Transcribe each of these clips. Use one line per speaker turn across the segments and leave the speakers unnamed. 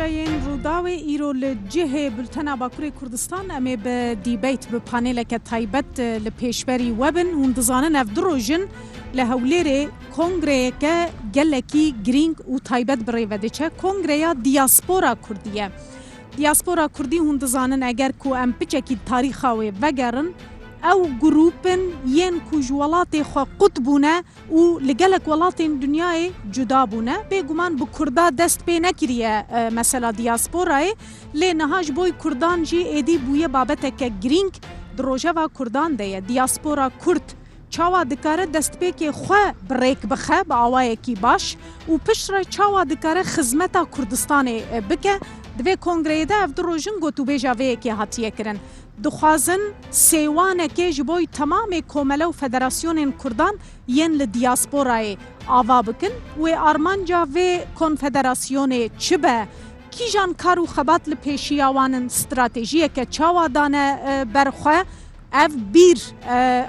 این روداوی ایرو لجه بلتنا باکوری کردستان امی به دیبیت به پانیل که تایبت لپیشبری وبن وندزانن افدروژن لهولیر کنگره که گلکی گرینگ و تایبت بریوده چه کنگره دیاسپورا کردیه. دیاسپورا کردی هندزانن اگر کو ام پچکی تاریخاوی وگرن او گروپن ین کو جوالات خو قطبونه و لگلک ولات دنیای جدا بونه بگمان بو کردا دست پی نکریه مثلا دیاسپورای لی نهاج بوی کردان جی ایدی بوی بابت که گرینگ دروژه و کردان دیه دیاسپورا کرد چاوا دکاره دست پی که خو بریک بخه با آوای کی باش و پشر چاوا دکاره خدمتا کردستان بکه دوی کنگره ده اف دروژن گوتو بیجاوه که هاتیه کرن دخوازن سیوانه که جبوی تمام کومله و فدراسیون کردان ین لدیاسپورای آوا بکن و آرمانجا و کنفدراسیون چبه کی جان کارو خبات لپیشی آوانن استراتیجیه که چاوا دانه برخواه اف بیر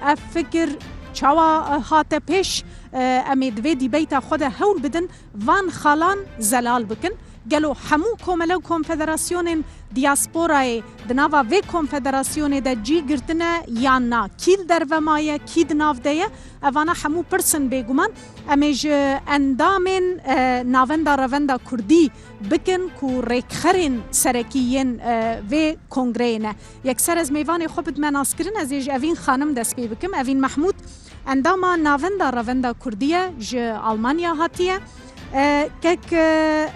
اف فکر چاوا هاته پیش امی دوی دی بیتا خود هول بدن وان خالان زلال بکن گلو همو کومله و کنفدراسیون دیاسپورای دناوا و کنفدراسیون دا جی گرتنه یا نا کیل در و مایه کی دناو دیه اوانا همو پرسن بگومن امیج اندامن ناوندا روندا کردی بکن کو ریکخرین سرکیین و کنگره نه یک سر از میوان خوبت مناس کرن از ایج اوین خانم دست بی بکم اوین محمود انداما ناوندا روندا کردیه ج آلمانیا هاتیه کک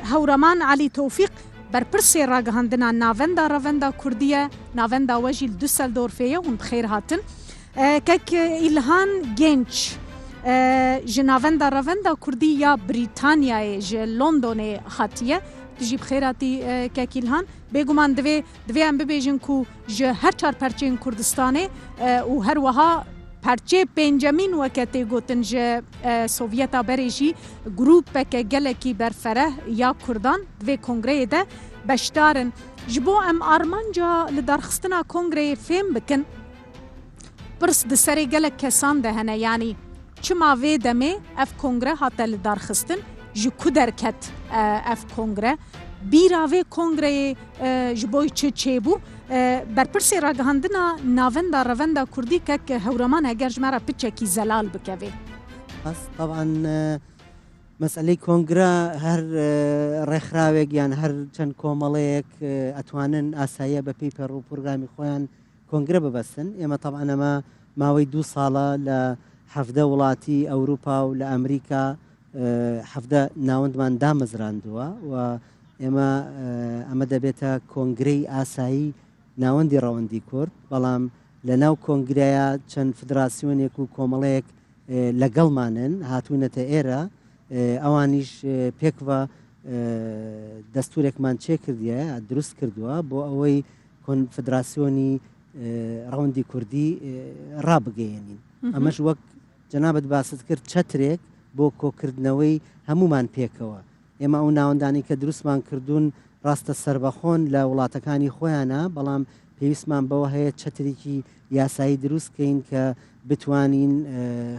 هورمان علی توفیق بر پرسی راگهاندنا ناوندا روندا کردیه ناوندا وجیل دوسلدورفیه و بخیر هاتن کک ایلهان گنچ جناوندا روندا کردی یا بریتانیای ج لندن هاتیه جی بخیراتی کک ایلهان بگومان دوی هم ببیجن کو ج هر چار پرچین کردستانه و هر وها پرچه پنجمین وقتی گوتن جه سوویتا بریجی گروپ که گلکی برفره یا کردان و کنگره ده بشتارن جبو ام آرمانجا لدرخستنا کنگره فهم بکن پرس دسری گلک کسان ده هنه یعنی چما وی دمه اف کنگره حتی لدرخستن جو کدرکت اف کنگره بیرا و کنگره جبوی چه بو برپرسی راگهاندنا ناوندا روندا کردی که هورمان اگر جمعه پچکی زلال بکوی
طبعا مسئله کنگره هر رخراویگ یعنی هر چند کومالیک اتوانن آسایه به پیپر و پروگرامی خویان کنگره ببستن اما طبعا ما ماوی 2 ساله لحفده ولاتی اوروپا و لامریکا حفده ناوندمان دامزراندوه و اما دەبێتە کۆنگرەی ئاسایی ناوەندی ڕەوەندی کورد بەڵام لەناو کۆنگرەیە چەند فدراسیۆنێک و کۆمەڵەیەک لەگەڵمانن هاتوونەتە ئێرە ئەوانیش پێکوە دەستورێکمان چێ کردیە دروست کردووە بۆ ئەوەی کۆنفدراسیۆنی ڕەوەندی کوردی ڕابگەیەنین ئەمەش وەک جەنابەت باست کرد چەترێک بۆ کۆکردنەوەی هەمومان پێکەوە ئێمە ئەو ناوەندانی کە دروستمان کردوون ڕاستە سربەخۆن لە وڵاتەکانی خۆیانە بەڵام پێویستمان بەوە هەیە چەترێکی یاسایی دروستکەین کە بتوانین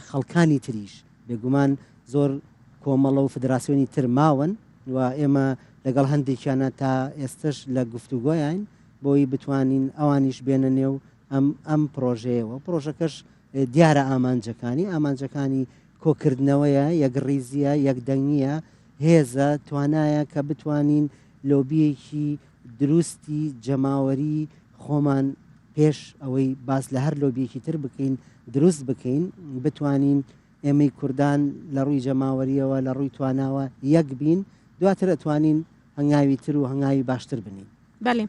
خەڵکانی تریش بێگومان زۆر کۆمەڵە و فدراسیۆنی تر ماون و ئێمە لەگەڵ هەندێکیانە تا ئێستش لە گفتوگۆیان بۆی بتوانین ئەوانیش بێنە نێو ئەم پرۆژەیەوە پرۆژەکەش دیارە ئامانجەکانی کۆکردنەوەیە یەکڕیزیە یەکدەنگیە هێزە توانایە کە بتوانین لۆبیەکی دروستی جەماوەری خۆمان پێش ئەوەی باس لە هەر لۆبیەکی تر بکەین دروست بکەین بتوانین ئێمەی کوردان لە ڕووی جەماوەریەوە لە ڕووی تواناوە یەک بین دواتر ئەتوانین هەنگاوی تر و هەنگاوی باشتر بنین.
بله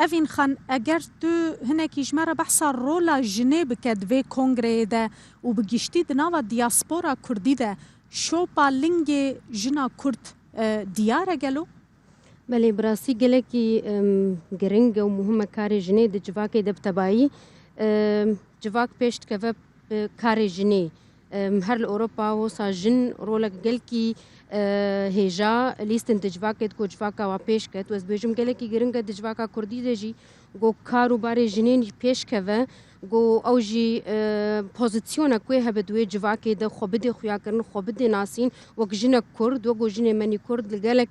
اوین خان اگر تو هنکی جمره بحثا رولا جنه بکد و کنگره ده و بگیشتی دناوا دیاسپورا کردی ده شوپا لنگ جنا کرد دیاره گلو؟
بله براسی گله کی گرنگ و مهم کار جنه ده جواک ده بتبایی جواک پیشت که و کار جنه هر اروپا و سا جن رولا گل کی هجا لیستن دجواکت کو جواکا و پیش کت و از بیجم گله کی گرنگ دجواکا کردی دجی گو کارو باره جنین پیش که گو اوجی پوزیسیون کوی هب دوی جواکی ده خوب ده خویا کرن خوب ده ناسین و جن کرد و گو جن منی کرد لگلک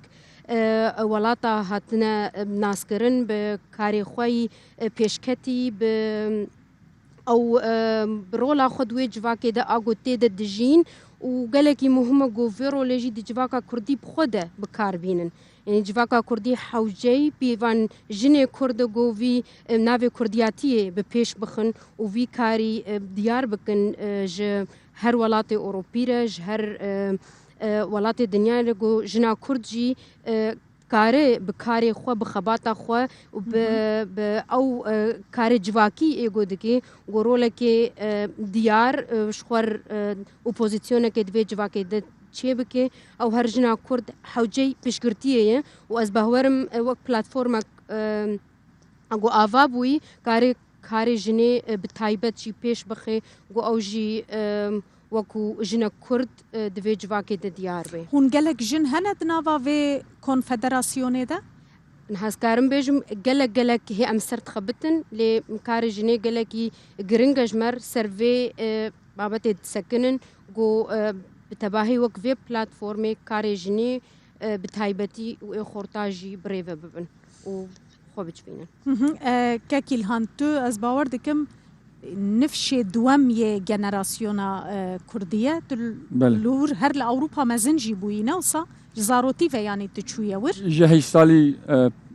ولاتا هاتنه ناسکرن به کاری خوی پیشکتی به او برولا خودوی جواکه ده آگوته ده دجین و گلکی مهمه گوفیرولوژی دی جواکا کردی بخوده بکار بینن یعنی جواکا کردی حوجی بیوان جنه کرد گووی ناوی کردیاتیه به پیش بخن و وی کاری دیار بکن جه هر ولات اوروپی را جه هر ولات دنیا لگو جنا کرد جی کاره بکاری خو بخباتا خو به او کار جواکی ایگو دکی گروله که دیار شخور اپوزیسیون که دوی جواکی ده چه بکه او هر جنا کرد حوجی پیشگرتیه و از بهورم وک پلتفرم اگو آوا بوی کاری جنه بتایبت چی پیش بخه گو او جی وکو جن کرد دوی جواکی ده دیار بی
هون گلک جن هند ناوا و کنفدراسیونه ده؟
هسکارم بیجم گلک هی ام سرت خبتن لی کار جنه گلکی گرنگش مر سروی بابت سکنن گو بتباهی وک وی پلتفرمی کار جنه بتایبتی و خورتاجی بریوه ببن و خوب بچبینن
که الهان تو از باور دکم نفش دوامية جنراسيونا كردية لور هر لأوروبا مزنجي بوينا وصا جزاروتي يعني تشوية ور
جهش سالي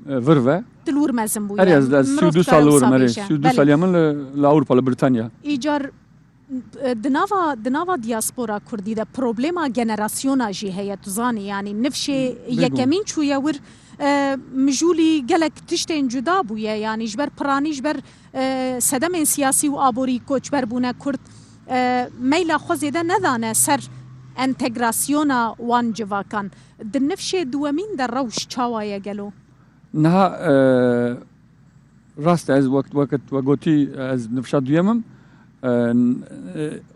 ورفة
تلور مزن بوينا
أريز سودو سالور مري سودو سالي من لأوروبا لبريطانيا
إيجار دناوا دياسبورا كردي ده بروبليما جنراسيونا جي هي تزاني يعني نفش يكمين شوية ور مجولی گلک تشتین جدا بویه یعنی جبر پرانی جبر صدم سیاسی و آبوری کوچبر بونه کرد میلا خوزیده ندانه سر انتگراسیونا وان جواکان دنفش دوامین در روش چاوایه گلو
نه راست از وقت وقتی از نفشات دوامم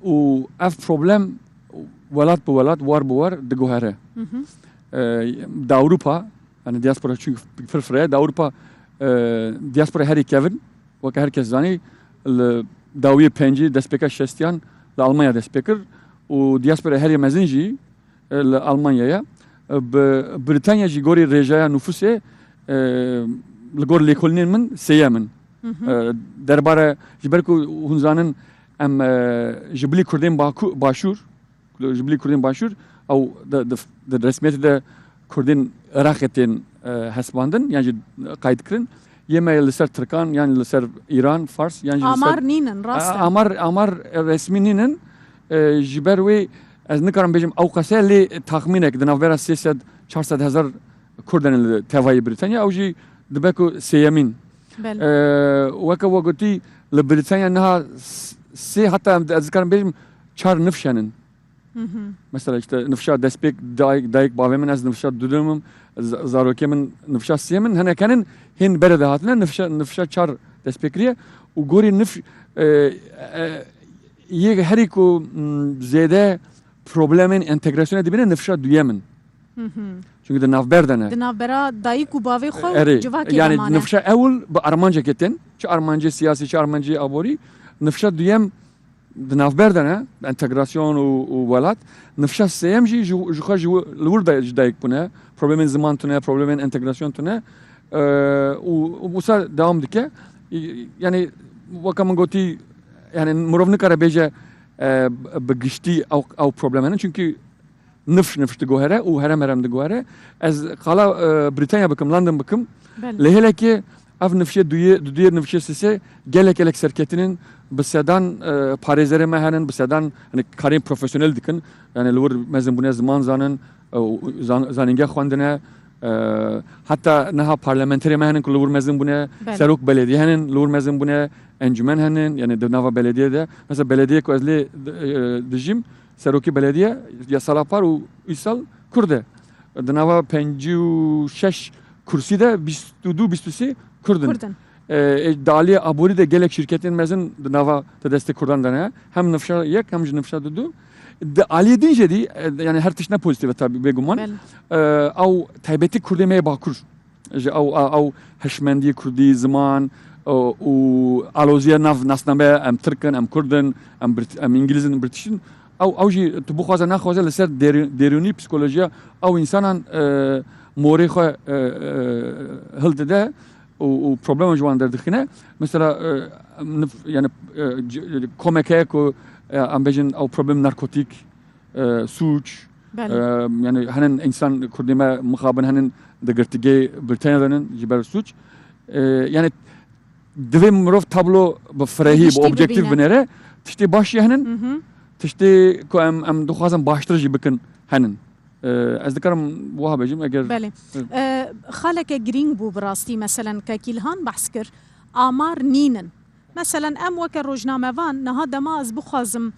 و اف پروبلم ولات بولات وار بوار دگوهره دا اوروبا يعني دياسبورا çünkü فرفره دا اوروبا دياسبورا هری کevin وک herkes زانی داوی پنجی دسپیکا شستیان لالمانیا دسپیکر و دياسبورا هری مزنجی لالمانیا بريطانيا جي گوری رجایا نفوسه لگور لیکولنین من سیامن درباره جبرکو هنزانن ام جبلی کردین باشور جبلی کردین باشور او د رسمیت ده Kurdin Irak'ın hesbandın yani kayıt kırın. Yemeği lüser Türkan yani lüser İran, Fars yani
Amar ninin rastı.
Amar resmi ninin jiberwi az ne karam bejim avkaselli tahminek denavera 300-400 Kurdin tevayı Britanya avji dbeku seyamin. Vaka vakti le Britanya naha se hatta az karam bejim çar nefşenin. Mesela işte nefşa despek dayık bavemin az nefşa dudumum zarokemin nefşa siyemin hani kenin hin berede hatına nefşa çar despekriye u gori nef ye heriku zede problemin entegrasyonu dibine nefşa duyemin. Çünkü de navberdene.
De navbera dayık u bave xo civake
yani nefşa evul bu Armanca ketin. Çi Armanca siyasi çi Armanca abori nefşa duyem نافبردنا انتجراسيون وولات نفشا سيم جي جو خرج الورد جدايك بنا بروبلم زمان تنا بروبلم انتجراسيون تنا وبوسا داوم دكه يعني وكمان قلتي يعني مرofne karabeja بگشتي او بروبلمنا çünkü nefş تگوهره و هرم تگوهره از قالا بريطانيا بكم لندن بكم لهلكي اف نفشه دویر نفشه سه gelek serketinin بسدان پارێزەرە مەهێنن بسدان کارین پرۆفسیۆنێل دکن یعنی لور مەزن بوونە زمان زانن زانینگە خوێندنە حتا نەها پارلەمەنتەری مەهێنن کە لور مەزن بوونە سەرۆک بەلێدیە هێنن لور مەزن بوونە ئەنجومەن هێنن یعنی ناوە بەلێدیەدا مەسە بەلێدیە کە ئەز لێ دژیم سەرۆکی بەلێدیە یا ساڵاپار و ئیساڵ کوردە ناوە 56 کورسیدا 22-23 Kurdun. Dali abori de gelek şirketin mezun nava da destek kurdan dana hem nefşa yek hem nefşa dudu. De Ali deyince di yani her tişne pozitif tabi beguman. Av taybeti kurdemeye bakur. Av heşmendi kurdi zaman o aloziya nav nasnabe em Türk'ün em Kurdun em İngiliz'in British'in av ji tu bu xaza naxaza leser deruni psikolojiya av insanan موري خو هلد ده و problem جوان دردخنه مثلا يعني كوميكيك و ام بيجن او problem ناركوتيك سوچ يعني هنن انسان كردما مخابن هنن دغرتگي بريطانيا جبر سوچ يعني دوی مروف تابلو بفرهی با objektif بنره تشتی باشی هنن تشتی که ام دخوازم باشتر جی بکن هنن از دکارم وها بجیم اگر
بله خالك جرين بو براستي مثلا ككيلهان بحسكر آمار نينن مثلا ام وك روجنامه وان نهادا ما از بخوازم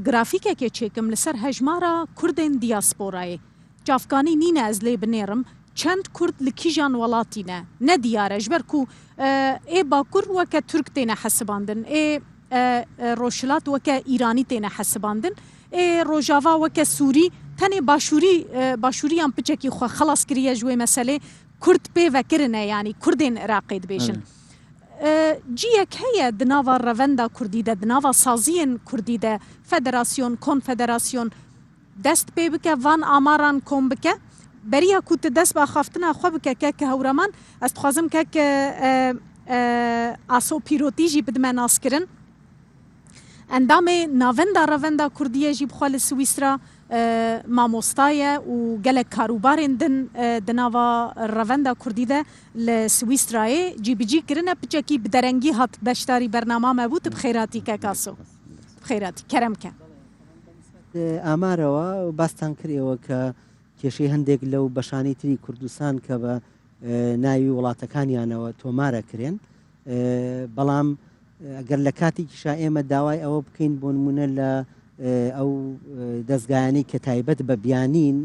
گرافیکه که چکم لسر هجمارا کردین دیاسپورای جافکانی نینه از لی بنیرم چند کرد لکیجان ولاتی نه دیاره جبر کو ای باکر وکه ترک تینه حسباندن ای روشلات وکه ایرانی تینه حسباندن ای روجاوا وکه سوری تنی باشوری هم پچکی خو خلاص کریه جوی مسئله کرد پی وکرنه یعنی کردین عراقی دبیشن جیک هیا دناوا روندا کردی ده دناوا سازین کردی ده فدراسیون کنفدراسیون دست پی بکه وان آماران کم بکه بریا کوت دست با خافتنا خو بکه که هورمان است خوازم که آسو پیروتیجی بدمن آسکرن اندام ناوندا روندا کردیه جی بخوال سویسرا مامۆستایە و gelek karobarên din di nava revenda Kurdî de li Swîsrayê cîbicî kirine piçekî bi derengî hat beşdarî bernama me bû tu bi xêratî kekaso bi xêratî kerem ke
ئامارەوە باستان کردەوە کە کێشەی هەندێک لەو بەشانەی تری کوردستان کە بە ناوی وڵاتەکانیانەوە تۆمارە کرێن بەڵام ئەگەر لە کاتێکیشا ئێمە داوای ئەوە بکەین بۆ نمونە لە ئەو دەستگایانەی کە تایبەت بە بیانین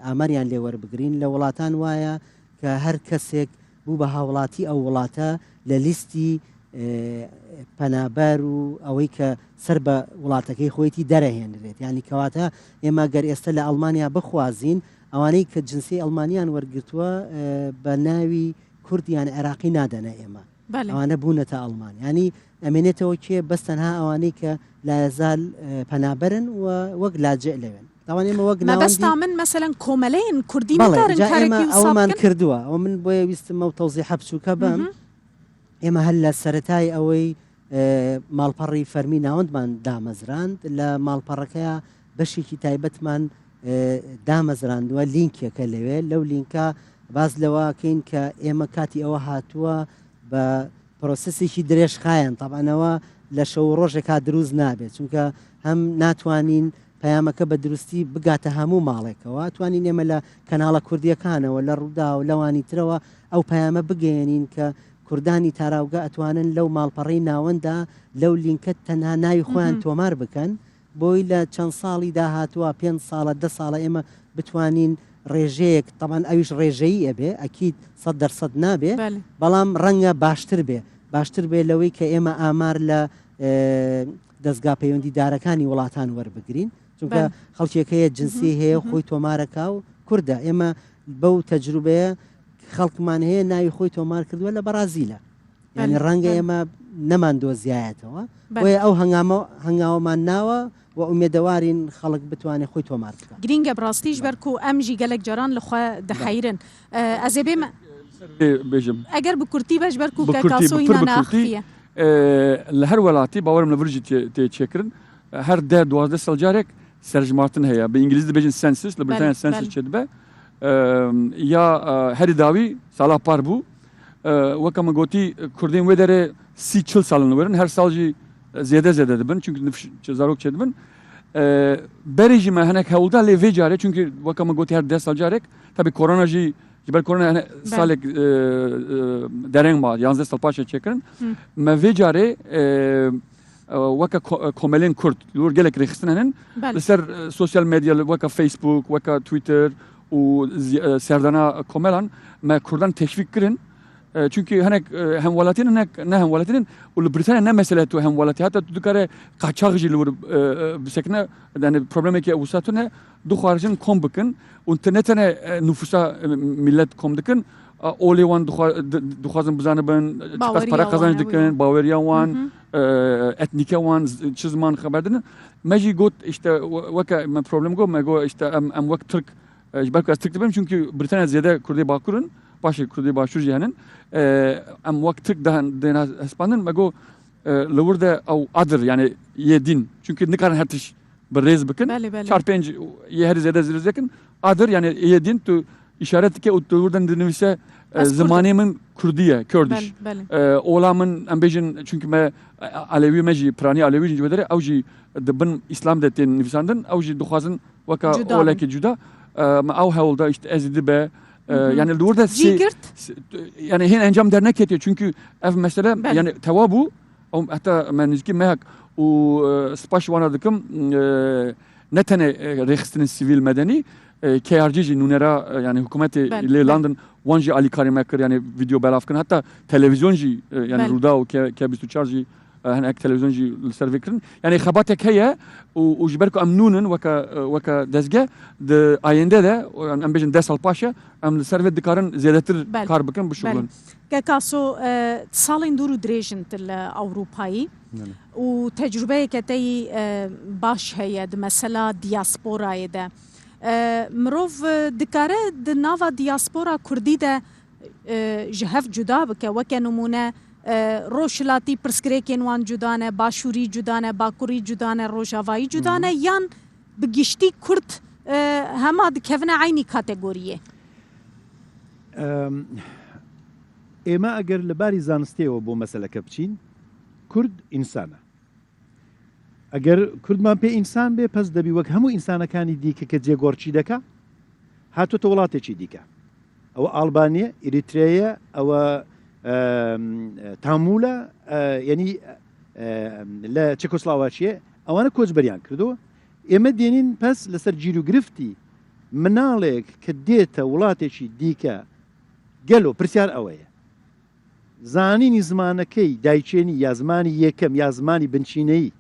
ئاماریان لێوەربگرین لە وڵاتان وایە کە هەر کەسێک بوو بە هاوڵاتی ئەو وڵاتە لە لیستی پەنابەر و ئەوەی کە سەر بە وڵاتەکەی خۆیەتی دەرەهێنرێت یعنی کەواتە ئێمە گەر ئێستا لە ئەڵمانیا بخوازین ئەوانەی کە جنسی ئەڵمانیان وەرگرتووە بە ناوی کوردیان عێراقی نادەنە ئێمە ئەوانە بوونەتە ئەڵمان ینی ئەمێنێتەوە کێ بەستەنها ئەوانەی کە لایەزال پەنابەرن و وەک لاجئ لەوێن
مەبەستا من مثلا کۆمەلەیەن کوردی نەکارن
ئەومان کردووە ئەو من بۆیە ویستمە و تەوزیح بچووکە بم ئێمە هەر لە سەرەتای ئەوەی ماڵپەڕی فەرمی ناوەندمان دامەزراند لە ماڵپەڕەکەیە بەشێکی تایبەتمان دامەزراندووە لینکێکە لەوێ لەو لینکە باز لەوەکەین کە ئێمە کاتی ئەوە هاتووە بە پرۆسسێکی درێژخایەن تەبانەوە لە شەو ڕۆژێکا دروست نابێت چونکە هەم ناتوانین پەیامەکە بە دروستی بگاتە هەموو ماڵێکەوە توانین ئێمە لە کەناڵە کوردیەکانەوە لە ڕوودا و لەوانی ترەوە ئەو پەیامە بگەێنین کە کوردانی تاراوگە ئەتوانن لەو ماڵپەڕی ناوەندا لەو لینکە تەنها ناوی خۆیان تۆمار بکەن بۆی لە چەند ساڵی داهاتووە 5 ساڵە 10 ساڵە ئێمە بتوانین ڕێژەیەک تەمان ئەویش ڕێژەیی ئەبێ ئەکیید 100% نابێ بەڵام ڕەنگە باشتر بێ لەوەی کە ئێمە ئامار لە دەستگا پەیوەندیدارەکانی وڵاتان وەربگرین چونکە خەڵکێکەیە جنسی هەیە خۆی تۆمارەکە و کووردە ئێمە بەو تەجروبەیە خەڵکمان هەیە ناوی خۆی تۆمار کردووە لە بەرازیلە یعنی ڕەنگە ئێمە نەمان دۆزیایەتەوە بۆیە ئەو هەنگاوەمان ناوە و ئومێدەوارین خەڵک بتوانێت خۆی تۆمار بکات
گرینگە بڕاستیش بەرک و ئەمژی گەلک جاران لەخوا دەحەیرن ئەزێ بێمە
بێژم
ئەگەر بکورتی بەش بەرک و کاسۆی ناخفیە
لە هەر وڵاتی باوەرم لە ورژی تێچێکردن هەر 10-12 سەڵجارێک سەرژمارتن هەیە بە ئینگلیزی دەبێژن سنسس لە بریتانیا سنسس چێت بە یا هەری داوی ساڵا پار بوو وەکەمە گوتی کوردین وێ دەرێ 30-40 ساڵن وەرن هەر ساڵژی زیێدە دەبن چونکە زارۆک چێت بن بەرێژی مە هەنێک هەوڵدا لێ vê carê چونکە وەکەمە گوتی هەر 10 ساڵجارێک تابی کۆرۆناژی جبر کۆرۆنا ساڵێک دەرەنگ ما 11 ساڵ پاشە چێکردن مە vê carê وەکە کۆمەلێن کورد لور gelek ڕێخستن هەن لەسەر سوسیال مێدیا وەکە فەیسبوک وەکە تویتر و سەردانا کۆمەلان مە کوردان تەشویق کردن چونکی هەنێک هەموڵاتین نە هەموڵاتین و لە بریتانیا نە مەسەلە تو هەموڵاتی هاتە تو دوکارێ قاچاغژی لور بسەکنە پرۆبلێمێکی ئەوساتونە دوو خارجن کۆم بکن و تەنێتەنە نوفوسا میلەت کۆم دکن ئۆلێوان دخوازن بزانە بن چقەس پارە قەزانج دکن باوەریان وان ئەتنیکە وان چ زمان خەبەردن مەژی گوت ئیشتە وەکە پرۆبلێم گۆ مەگۆ ئیشتە ئەم وەک ترک belki az tıklı benim çünkü Britanya ziyade Kurdi Bakur'un başı Kurdi Başur cihanın am vaktık daha dena Espan'ın mego lurda av adır yani yedin çünkü ne kadar hertiş berrez bakın çarpınç ye her ziyade zirzekin adır yani yedin tu işaret ki oradan dinlese zamanımın Kurdiye Kurdiş olamın ambejin çünkü me Alevi meji prani Alevi cüvedere avji dibin İslam detin nifsandın avji duhazın vaka olaki cüda ma av havulda işte ezidi be yani orada yani hin encam dernek ediyor çünkü ev mesela yani tevabu hatta ben nizki mehak o spaş vanadıkım netene rehtinin sivil medeni KRG nunera yani hükümeti ile London wanji Ali Karimakır yani video belafkın hatta televizyonji yani ruda o kebistu charji هناك تلفزيونجي للسيرفيكرن يعني خباتك هي وجبركو امنونن وكا دزجه د اينده ده ام بيجن دسال باشا ام السيرفيت دكارن زيادتر كار بكن بالشغل
كاسو صالين دورو دريجنت الاوروباي وتجربه كتي باش هي مثلا دياسبورا ده مروف دكاره د نافا دياسبورا كردي ده جهف جدا بك وكنمونه روشلاتی پرسکریکن وان جدانه باشوری جدانه باکوری جدانه روجاوایی جدانه یان بگشتی کرد همه دکفنه عینی کاتگوریه
ئێمە ئەگەر لەباری زانستیەوە بۆ مەسەلەکە بچین کورد ئینسانە ئەگەر کوردمان پێ ئینسان بێ پەس دەبی وەک هەموو ئینسانەکانی دیکە کە جێگۆڕچی دەکا هاتوۆتە وڵاتێکی دیکە ئەوە ئالبانیە ئیریترەیە ئەوە تامولە یعنی لە چێکۆسلاواچیە ئەوانە کۆچبەریان کردووە ئێمە دێنین پەس لەسەر گیر و گرفتی مناڵێک کە دێتە وڵاتێکی دیکە گەلۆ پرسیار ئەوەیە زانینی زمانەکەی دایچێنی یا زمانی یەکەم یا زمانی بنچینەیی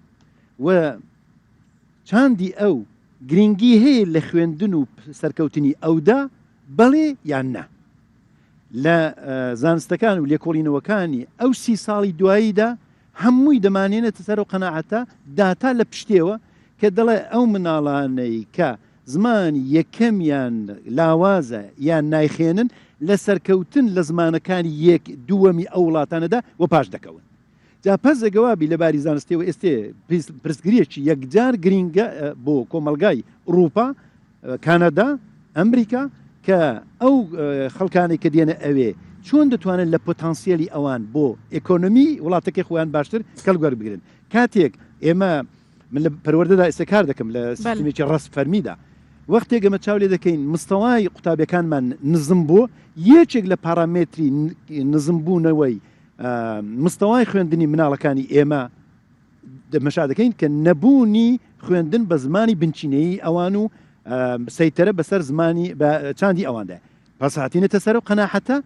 و چاندی ئەو گرنگی هەیە لە خوێندن و سەرکەوتنی ئەودا بەڵێ یان نە لە زانستەکان و لێکۆڵینەوەکانی ئەو 30 ساڵی دواییدا هەمووی دەمانێنێتە سەر و قەناعەتە داتا لە پشتێوە کە دەڵێ ئەو مناڵانەی کە زمانی یەکەمیان لاوازە یان نایخێنن لە سەرکەوتن لە زمانەکانی یەک دووەمی ئەو وڵاتانەدا و پاش دەکەون جا پەس دەگەوابی لەباری زانستیەوە ئێستێ پرسگریەکی یەکجار گرینگە بۆ کۆمەلگای ئوروپا کانەدا ئەمریکا کە ئەو خەڵکانی کە دێنە ئەوێ چۆن دەتوانن لە پۆتانسیێلی ئەوان بۆ ئێکۆنۆمی وڵاتەکەی خۆیان باشتر کەلگوەر بگرن کاتێک ئێمە من لە پەروەردەدا ئێستا کار دەکەم لە سیستمێکی ڕست فەرمیدا وەختێک ئەمە چاو لێ دەکەین مستەوای قوتابیەکانمان نزم بوو یەکێک لە پارامێتری نزمبوونەوەی مستەوای خوێندنی مناڵەکانی ئێمە مەشا دەکەین کە نەبوونی خوێندن بە زمانی بنچینەیی ئەوان و سەیتەرە بەسەر زمانی چاندی ئەواندا پس هاتینێتە سەر و قەناحەتە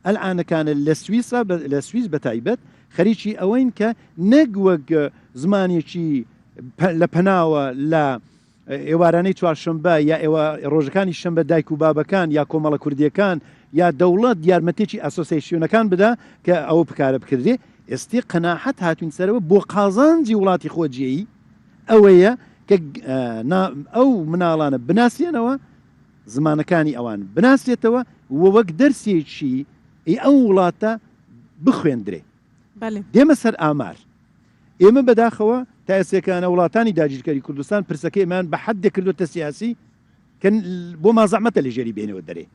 ئەلعانەکانە لە سویسا لە سویس بە تایبەت خەریکی ئەوەین کە نەک وەک زمانێکی لە پەناوە لە ئێوارانەی چوارشەمبە یا ئێوە ڕۆژەکانی شەمبە دایک و بابەکان یا کۆمەڵە کوردیەکان یا دەوڵەت یارمەتێکی ئەسۆسیاسیۆنەکان بدا کە ئەوە بکارە بکردێ ئێستی قەناحەت هاتوین سەرەوە بۆ قازانجی وڵاتی خۆجیایی ئەوەیە کە ئەو مناڵانە بناسیێنەوە زمانەکانی ئەوان بناسێتەوە وەک دەرسێکی ئەو وڵاتە بخوێندرێ دێمە سەر ئامار ئێمە بەداخەوە تا ئێسێکانە وڵاتانی داگیرکاری کوردستان پرسەکەیمان بە حەد دەکردوتە سیاسی کە بۆ مازەحمەتە لەژێری بێنەوە دەرێ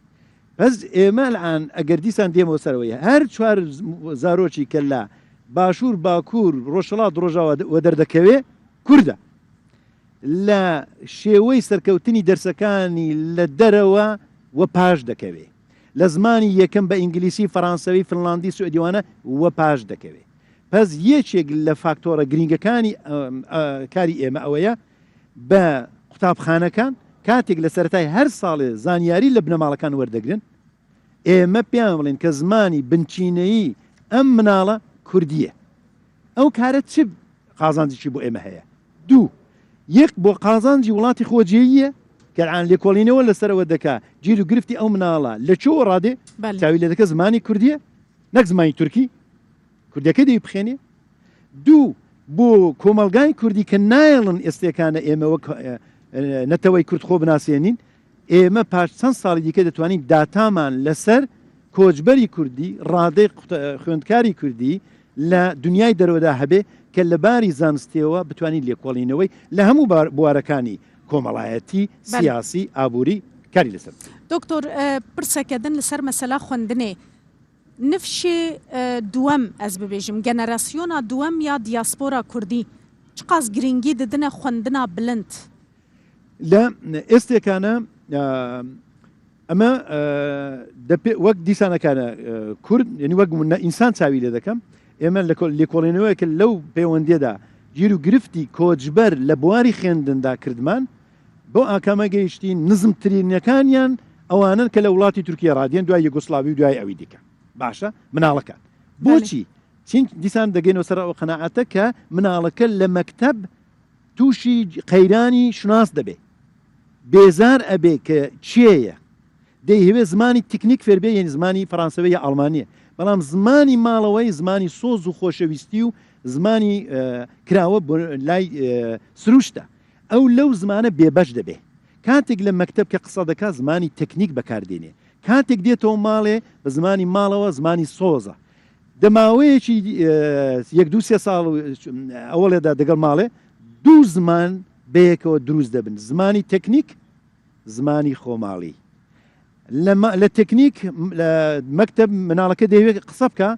بەس ئێمە الان ئەگەر دیسان دێمەوە سەرەوەی هەر 4 زارۆکی کە لە باشوور باکوور ڕۆژهەڵات ڕۆژاوە وە دەردەکەوێ کووردە لە شێوەی سەرکەوتنی دەرسەکانی لە دەرەوە وە پاش دەکەوێ لە زمانی یەکەم بە ئینگلیسی فەڕانسەوی فنلاندی سوئدیوانە وە پاش دەکەوێ پس یەکێک لە فاکتۆرە گرنگەکانی کاری ئێمە ئەوەیە بە قوتابخانەکان کاتێک لە سەرەتای هەر ساڵێ زانیاری لە بنەماڵەکان وەردەگرن ئێمە پێیان بڵێن کە زمانی بنچینەیی ئەم مناڵە کوردیە ئەو کارە چ قازانجێکی بۆ ئێمە هەیە دوو یەک بۆ قازانجی وڵاتی خۆجیەیە کە الان لێکۆڵینەوە لەسەرەوە دەکا گیر و گرفتی ئەو مناڵە لە چۆ ڕادێ چاوی لێ دەکە زمانی کوردیە نەک زمانی تورکی کوردەکە دەی بخێنێ دوو بۆ کۆمەلگای کوردی کە نایڵن ئێستێکانە ئێمە وەک نەتەوەی کورد خۆ بناسیێنین ئێمە پاش چەند ساڵی دیکە دەتوانین داتامان لەسەر کۆچبەری کوردی ڕادەی خوێندکاری کوردی لە دنیای دەرەوەدا هەبێ کە لە باری زانستیەوە بتوانین لێکۆڵینەوەی لە هەموو بوارەکانی کۆمەڵایەتی سیاسی ئابووری کاری لەسەر.
دکتۆر پرسەکەدن لەسەر مەسەلا خوێندنێ نفشێ دووەم ئەس ببێژم گەنەراسیۆنا دووەم یا دیاسپۆرا کوردی چ قاس گرنگی ددنە خوێندنا بلند
لە ئێستێکانە ئەمە وەک دیسانەکانە کورد ینی وەک ئینسان چاوی لێ دەکەم ئێمە لێکۆڵێنەوەیکە لەو پەیوەندیەدا گیر و گرفتی کۆچبەر لە بواری خوێندندا کردمان بۆ ئاکامە گەیشتی نزمترینەکانیان ئەوانن کە لە وڵاتی تورکیا ڕادیان دوای یوگۆسلاوی و دوای ئەوی دیکە باشە مناڵەکان بۆچی چین دیسان دەگەینەوە سەر ئەو قەناعەتە کە مناڵەکە لە مەکتەب تووشی قەیرانی شناس دەبێ بێزار ئەبێ کە چێیە دەیهوێ زمانی تکنیک فێربێ یعنی زمانی فەڕانسەوە یا ئەڵمانیە بەڵام زمانی ماڵەوەی زمانی سۆز و خۆشەویستی و زمانی کراوە لای سروشتە ئەو لەو زمانە بێبەش دەبێ کاتێک لە مەکتەب کە قسە دەکا زمانی تەکنیک بەکاردێنێ کاتێک دێتەوە ماڵێ بە زمانی ماڵەوە زمانی سۆزە دەماوەیەکی یەک دو سێ ساڵ ئەوەڵێدا دەگەڵ ماڵێ دوو زمان بەیەکەوە دروست دەبن زمانی تەکنیک زمانی خۆماڵی لە تەکنیک لە مەکتەب مناڵەکە دەیوێت قسە بکە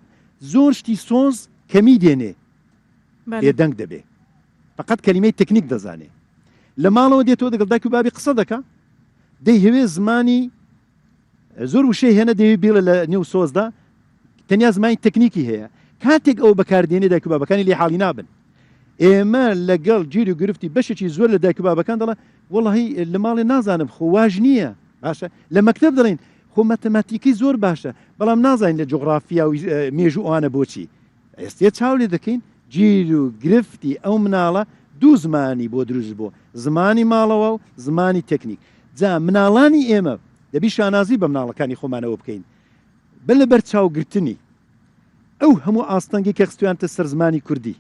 زۆر شتی سۆز کەمی دێنێ بێدەنگ دەبێ فقط کەلیمەی تەکنیک دەزانێ لە ماڵەوە دێتەوە دەگەڵ دایک و بابی قسە دەکە دەیهوێ زمانی زۆر وشەی هێنە دەوێت بیڵە لە نێو سۆزدا تەنیا زمانی تەکنیکی هەیە کاتێک ئەو بەکاردێنێ دایک و بابەکانی لێ حاڵی نابن ئێمە لەگەڵ گیر و گرفتی بەشێکی زۆر لە دایک و بابەکان دەڵێ وەڵی لە ماڵێ نازانم خۆواژ نییە باشە لە مەکتەب دەڵێن خۆ مەتەماتیکی زۆر باشە بەڵام نازانین لە جغرافیا و مێژوو ئەوانە بۆچی ئێستا چاو لێ دەکەین گیر و گرفتی ئەو مناڵە دوو زمانی بۆ دروست بۆ زمانی ماڵەوە و زمانی تەکنیک جا مناڵانی ئێمە دەبی شانازی بە مناڵەکانی خۆمانەوە بکەین بە لە بەرچاوگرتنی ئەو هەموو ئاستەنگی کە خستویانتە سەر زمانی کوردی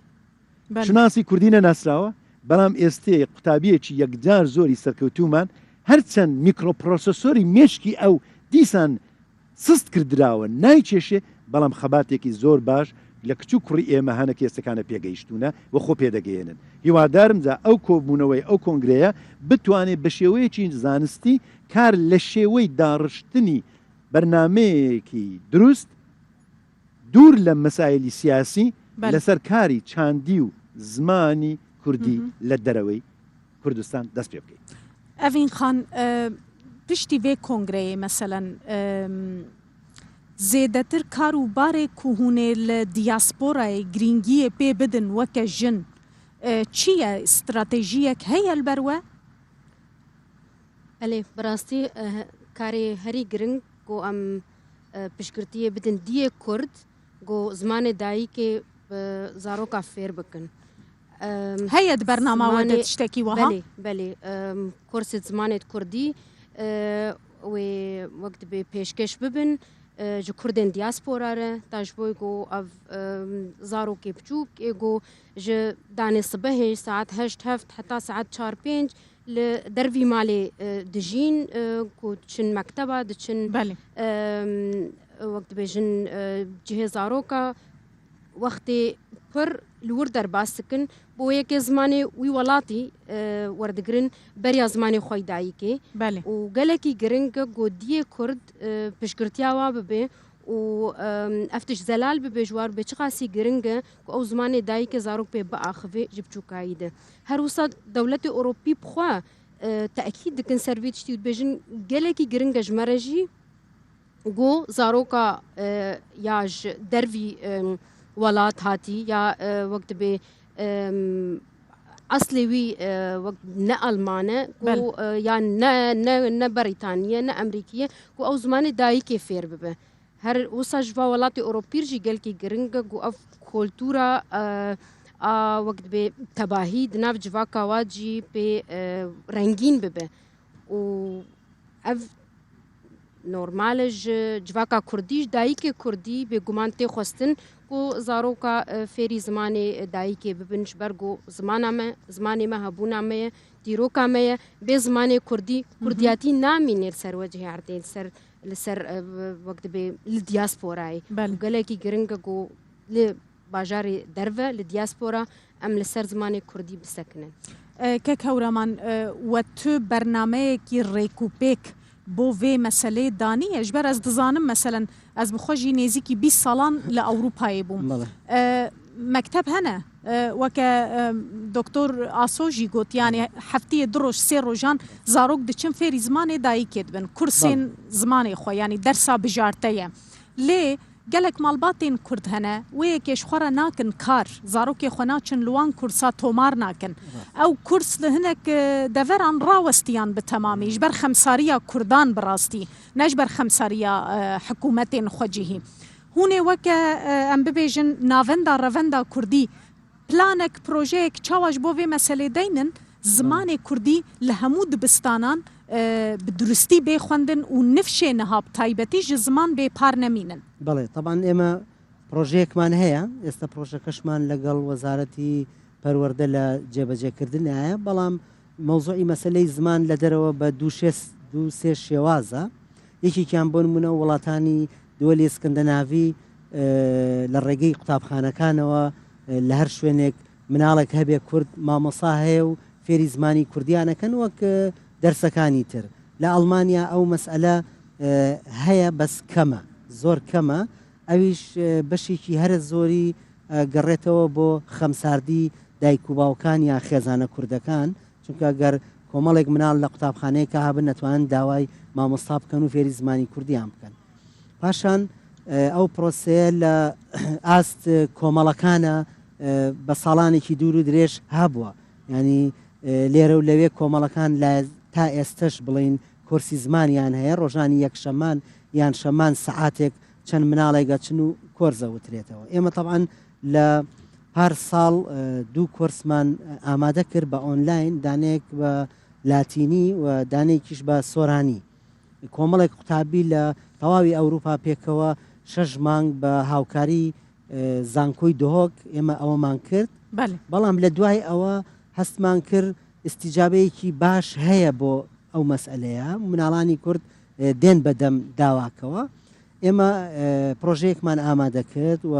شناسی کوردی نەناسراوە بەڵام ئێستێ قوتابیەکی یەکجار زۆری سەرکەوتومان هەرچەند میکرۆپرۆسەسۆری مێشکی ئەو دیسان سست کردراوە نایکێشێ بەڵام خەباتێکی زۆر باش لە کچ و کوڕی ئێمە هەنە کێسەکانە پێگەیشتونە و خۆ پێدەگەێنن هیوادارم جا ئەو کۆبوونەوەی ئەو کۆنگرەیە بتوانێت بە شێوەیەکی زانستی کار لە شێوەی داڕشتنی بەرنمەیەکی دروست دوور لە مەسایلی سیاسی لەسەر کاری چاندی و زمانی کوردی لە دەرەوەی کوردستان دەست پێ بکەیت.
ئەڤین خان پشتی vê کۆنگرەیە مەسەلەن زێدەتر کار و barê ku hûn ê li diasporayê girîngiyê pê bidin weke jin çi ye stratejiyek heye li ber we?
Elê bi rastî karê herî giring got em piştgirtiyê bidin diyê Kurd got zimanê dayîkê zaroka fêr bikin.
Heye di bernama we de tiştekî wiha?
Belê kursê zimanê Kurdî wê wek dibe pêşkeş bibin ji Kurdên diaspora re ta ji bo got ev zarokê biçûk ê got ji danê sibehê saet 8 heta saet 4-5 li dervî malê dijîn ku diçin mekteba diçin wek dibêjin cihê zaroka wextê pir li wir derbas dikin bo yekê zimanê wî welatî werdigirin beriya zimanê xwe dayîkê û gelekî giring e got diyê Kurd piştgirtiya wa bibe û ev tişt zelal bibe ji war bê çi qasî giring e ku ew zimanê dayîkê zarok pê biaxivê ji biçûkayî de her wisa dewletê Ewropî bixwe teekîd dikin ser vê tiştî û dibêjin gelekî giring e ji me re jî got zaroka ya ji dervî welat hatî ya wek dibe اصلي وی نه آلمانه و یا نه بریتانیه نه امریکیه و او زمان دایی که فیر ببه هر وسا جوا ولات اوروپیر جی گل کی گرنگ گو اف کلتورا وقت به تباهی دناف جوا کاواجی به رنگین ببه و اف نورمالج جواکا کردیش دایک کردی به گمان تی خواستن کو زاروکا فری زمان دایک ببینش برگو زمان ما هبونا ما دیروکا ما به زمان کردی کردیاتی نامینر سر وجه عرض سر وقت به الدياسپورای گله کی گرنگ گو ل باجار درو الدياسپورا ام لسر زمان کردی بسکنن
ككورمان وتو برنامه كي ريكوبيك بو في مسألة داني اجبر از دزانم مثلا از بخوجي نيزيكي 20 سالان لأوروبا بوم مكتب هنا وك دكتور آسوجي قلت يعني حفتي دروش سير روجان زاروك دچن فيري زماني داي كدبن كرسين زماني خو يعني درسا بجارتية ليه قالك مالباتين كرد هنا ويكيش خورا ناكن كار زاروكي خناچن لوان كرسا تومار ناكن او كرس لهنك دفران راوستيان بالتمامي جبر خمسارية كردان براستي نجبر خمسارية حكومتين خوجيه هوني وكا ام ببيجن نافندا رافندا كردي بلانك بروجيك تشاواج بوفي مسألة دينن زمان كردي لهمود بستانان بدرستي بخوندن ونفشي نهاب تايبتي زمان ببارنمينن
بله طبعا اما بروجيك مان هيا استا بروجيكش مان لقل وزارتي پرورده لجبجه کردن آیا بلام موضوعی مسئله زمان لدرو با دو سه شوازه یکی کم بون منو ولاتانی دولی اسکندناوی لرقی قطابخانه کانوا لهر شوينك منالك هبه كرد ما مصاهي فيري زماني كرديانا كان وك درسكاني تر لا ألمانيا أو مسألة هيا بس كما زور كما أويش بشيكي هر زوري قريتو بو خمساردي دايكو باوكان يا خيزانة كردكان چونك اگر كومالك منال لقطابخانه كهابن نتوان داواي ما مصاب كانوا فيري زماني كرديان بكن باشان او پروسه است کۆمەڵەکانە بە ساڵانێکی دوور و درێژ هەبووە ینی لێرە و لەوێ کۆمەڵەکان تا ئێستش بڵین کورسی زمانیان هەیە ڕۆژانی یەکشەمان یان شەمان سەعاتێک چەند مناڵێک گەچن و کۆرزە وترێتەوە ئێمە طبعاً لە هەر ساڵ دوو کورسمان ئامادە کرد بە ئۆنلاین دانێک بە لاتینی و دانێکیش بە سۆرانی کۆمەڵێک قوتابی لە تەواوی ئەوروپا پێکەوە 6 مانگ بە هاوکاری زانکۆی دهۆک ئێمە ئەوەمان کرد بەڵام لە دوای ئەوە هەستمان کرد استیجابەیەکی باش هەیە بۆ ئەو مەسئلەیە مناڵانی کورد دێن بەدەم داواکەوە ئێمە پرۆژەیەکمان ئامادە کرد و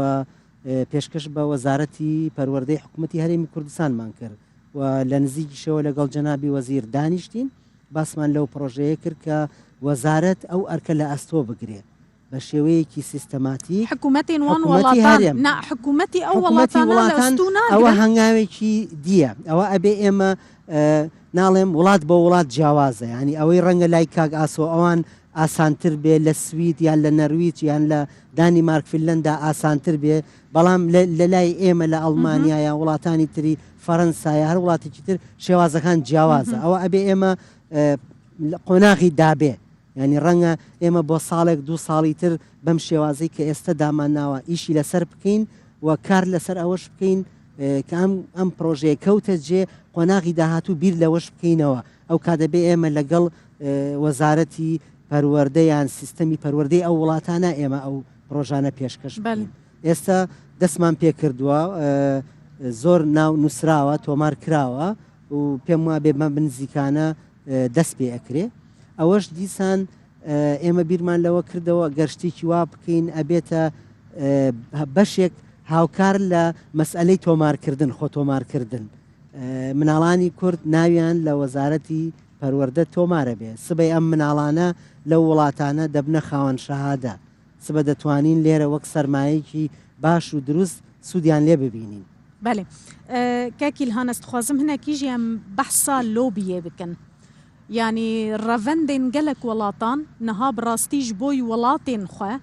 پێشکەش بە وەزارەتی پەروەردەی حکوومەتی هەرێمی کوردستانمان کرد و لە نزیکیشەوە لەگەڵ جەنابی وەزیر دانیشتین باسمان لەو پرۆژەیە کرد کە وەزارەت ئەو ئەرکە لە ئەستۆ بگرێت بە شێوەیەکی سیستەماتیک
حکوومەتی وان وڵاتان نا حکوومەتی ئەو وڵاتان
ئەوە هەنگاوێکی دیە ئەوە ئەبێ ئێمە ناڵێم وڵات بە وڵات جیاوازە ینی ئەوەی ڕەنگە لای کاک ئاسۆ ئەوان ئاسانتر بێ لە سوید یان لە نەرویج یان لە دانیمارک فینلەندا ئاسانتر بێ بەڵام لە لای ئێمە لە ئەڵمانیا یان وڵاتانی تری فەرەنسایە هەر وڵاتێکی تر شێوازەکان جیاوازە ئەوە ئەبێ ئێمە قۆناغی دابێ ینی ڕەنگە ئێمە بۆ ساڵێک دوو ساڵی تر بەم شێوازەی کە ئێستا دامان ناوە ئیشی لەسەر بکەین و کار لەسەر ئەوەش بکەین کە ئەم پرۆژەیە کەوتە جێ قۆناغی داهاتوو بیر لەوەش بکەینەوە ئەو کادەبێ ئێمە لەگەڵ وەزارەتی پەروەردەیان سیستەمی پەروەردەی ئەو وڵاتانە ئێمە ئەو پرۆژانە پێشکەش بکەین ئێستا دەستمان پێ کردووە زۆر ناو نووسراوە تۆمار کراوە و پێم وابێ بە بنزیکانە دەست پێ ئەکرێ ئەوەش دیسان ئێمە بیرمان لەوە کردەوە گەشتێکی وا بکەین ئەبێتە بەشێک هاوکار لە مەسئلەی تۆمارکردن خۆ تۆمارکردن مناڵانی کورد ناویان لە وەزارەتی پەروەردە تۆمارە بێ سبەی ئەم مناڵانە لەو وڵاتانە دەبنە خاوەن شەهادە سبە دەتوانین لێرە وەک سەرمایەکی باش و دروست سوودیان لێ ببینین
بەێ کاکی هەنست خوازم هەنێکیژی ئەم بەحسا لۆبیێ بکەن يعني ڕەڤەندên gelek weڵatan niha bi rastî ji bo welatên xwe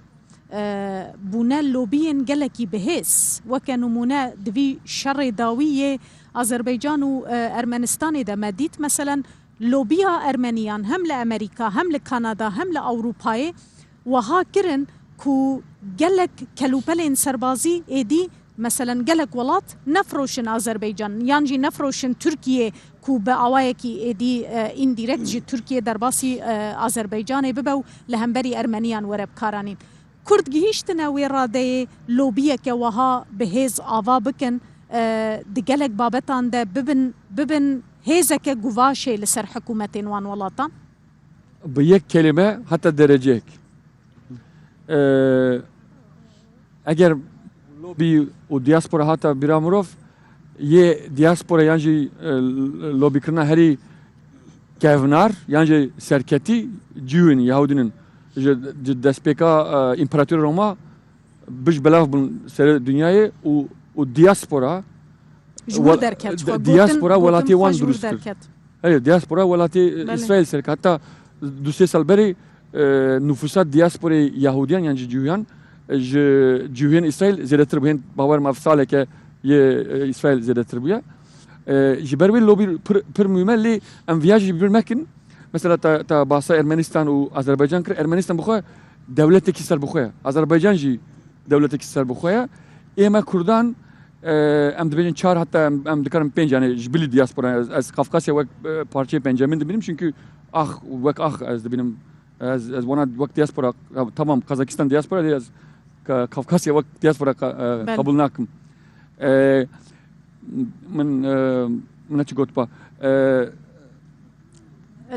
bûne lobiyên gelekî bihês weke numûne di vî şerê dawiyê Azerbaycan û Ermenistanê de me dît meselen lobiya Ermeniyan hem li Amerîka hem li Kanada hem li Ewropayê wiha kirin ku gelek kelûpelên serbazî êdî مثلا gelek welat nefroşin Azerbaycan yan jî nefroşin Türkiye ku bi awayekî êdî indirekt ji Türkiye derbasî Azerbaycanê bibe û li hemberî Ermeniyan were bikaranîn. Kurd gihîştine wê radeyê lobiyeke wiha bi hêz ava bikin di gelek babetan de bibin hêzeke guvaşê li ser hikûmetên wan welatan?
Bi yek kelime hatta derecek. Eğer lobi o diaspora hatta biramurov ye diaspora yani lobi kırna heri kevnar yani serketi cüün Yahudinin despeka İmparator Roma biş belav bun ser dünyayı o diaspora diaspora welati wan durusttur. Evet diaspora welati İsrail serk hatta du sal beri nüfusat diaspora Yahudiyan yani cüyan cühên İsrail zêdetir bû bawer me salê ke yê İsrail zêdetir bûye ji ber wê lobî pir mühim e lê em viya jî bir mekin mesela ta basa Ermenistan û Azerbaycan kir Ermenistan bixwe dewletekî ser bixwe ye Azerbaycan jî dewletekî ser bixwe ye ême Kurdan em dibêjin çar hatta em dikarin pênc yani ji bilî diaspora ez Kafkasya wek parçeyê pencemîn dibînim çünkü wek ez dibînim ez wana wek diaspora tamam Kazakistan diaspora diye Kafkasya wek diaspora kabul nakim. Min çi got pa.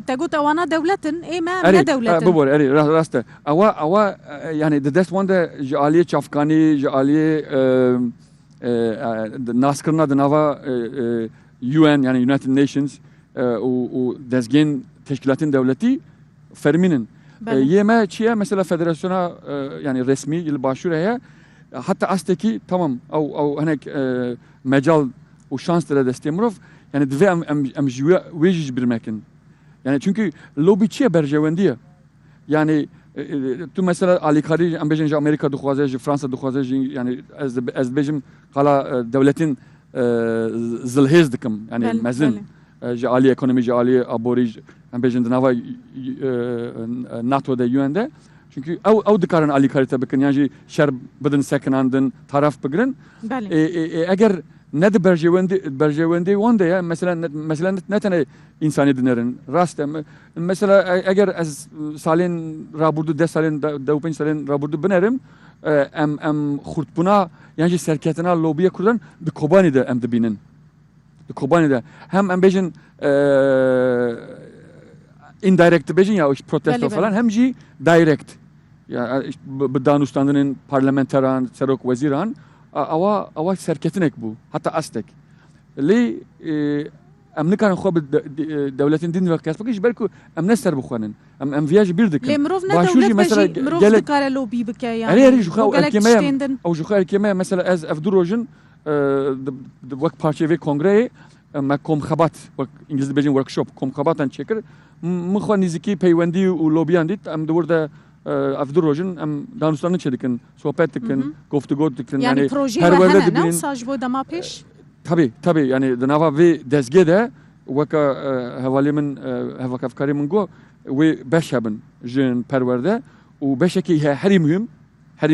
Te got ewana devletin ême ne devletin?
Bibor erî rast e. Awa yani di dest wan de ji aliyê çavkanî ji aliyê naskirina di nava UN yani United Nations û dezgên teşkilatên devletî fermînin. Yeme çiye mesela federasyona yani resmi il başvuraya hatta asteki tamam au hanek mecal o şans da destemrov yani dve em jiwe bir mekin. Yani çünkü lobi çiye berjevendiye. Yani tu mesela alikari em bejin Amerika duxwaze Fransa duxwaze yani ez bejim qala devletin zilhez dikim yani mezin. Ali ekonomi, Ali abori, em bejin nava NATO'da UN'de. Çünkü ev dikarin Ali karite bikin yani şer bidin sekinandın taraf bigirin. Eğer ne de berjevendi wanda ya mesela ne tane insani dinerin rast mesela eğer az salin raburdu de salin da salin raburdu binerim em xurtbuna yani serketine lobiye kurdan bi Kobani'de em de binin. Kobani'de hem em bejin indirect bejin ya protesto falan hem ji direct ya Danustan'ın parlamenteran serok veziran ava serketinek bu hatta astek li em nikarin xwe devletin din ve kasbaki belki em ne ser bixwanin em viyaj bir dikin
lemrov ne devlet mesela mirov dikare lobi bike yani
yani juxa erkemeye o juxa erkemeye mesela ez evdurojin vak parçe ve kongreye me komxabat vak İngilizce bejin workshop komxabatan çekir mixwa niziki peywendi u lobiyan dit em de burada evdurojin em Danustan'ı çedikin sohbet dikin goftugo dikin
yani proje ve ne saj bu dama peş
tabi yani dnava ve dezgede vaka havalimin havak afkarimin go ve beş habın jin perverde u beşeki heri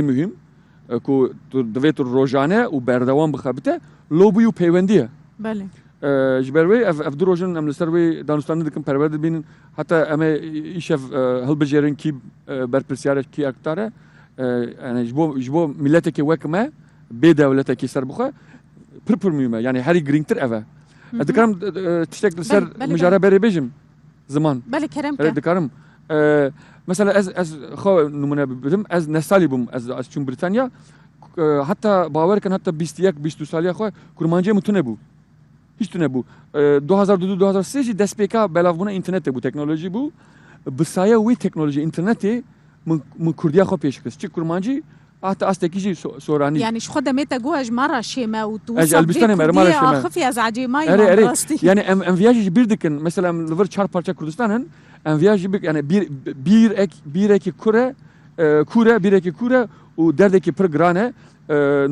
mühim ku devet rojane u berdawan bixabite lobiyu peywendiye
bale
جبروي افدروجن ام لسروي دانستان دكم پرورد بين حتى ام يشف هلبجرين كي برپرسيار كي اكتاره يعني جبو ملتك وكما بي دولتك سربخه پرپر ميمه يعني هري جرينتر اوا ذكرم تشتك سر مجاره بري بيجم زمان
بله كرم
ذكرم مثلا از خو نمونه بدم از نسالي بوم از چون بريطانيا حتى باور كان حتى 21 ساليه خو كرمانجه متونه بو hiç ne bu 2002-2003 despeka belav buna internette bu teknoloji bu bisaya ve teknoloji interneti من Kurdiya xo peşkes çi kurmancı hatta astekici sorani
yani şu kademete goaj mara şema u tu
Elbistan mara şema
xafi az acima
yani em viyajı bir dikin mesela liver çar parça Kurdistan'ın em viyajı bir yani bir iki kure bir iki kure u derdeki prograne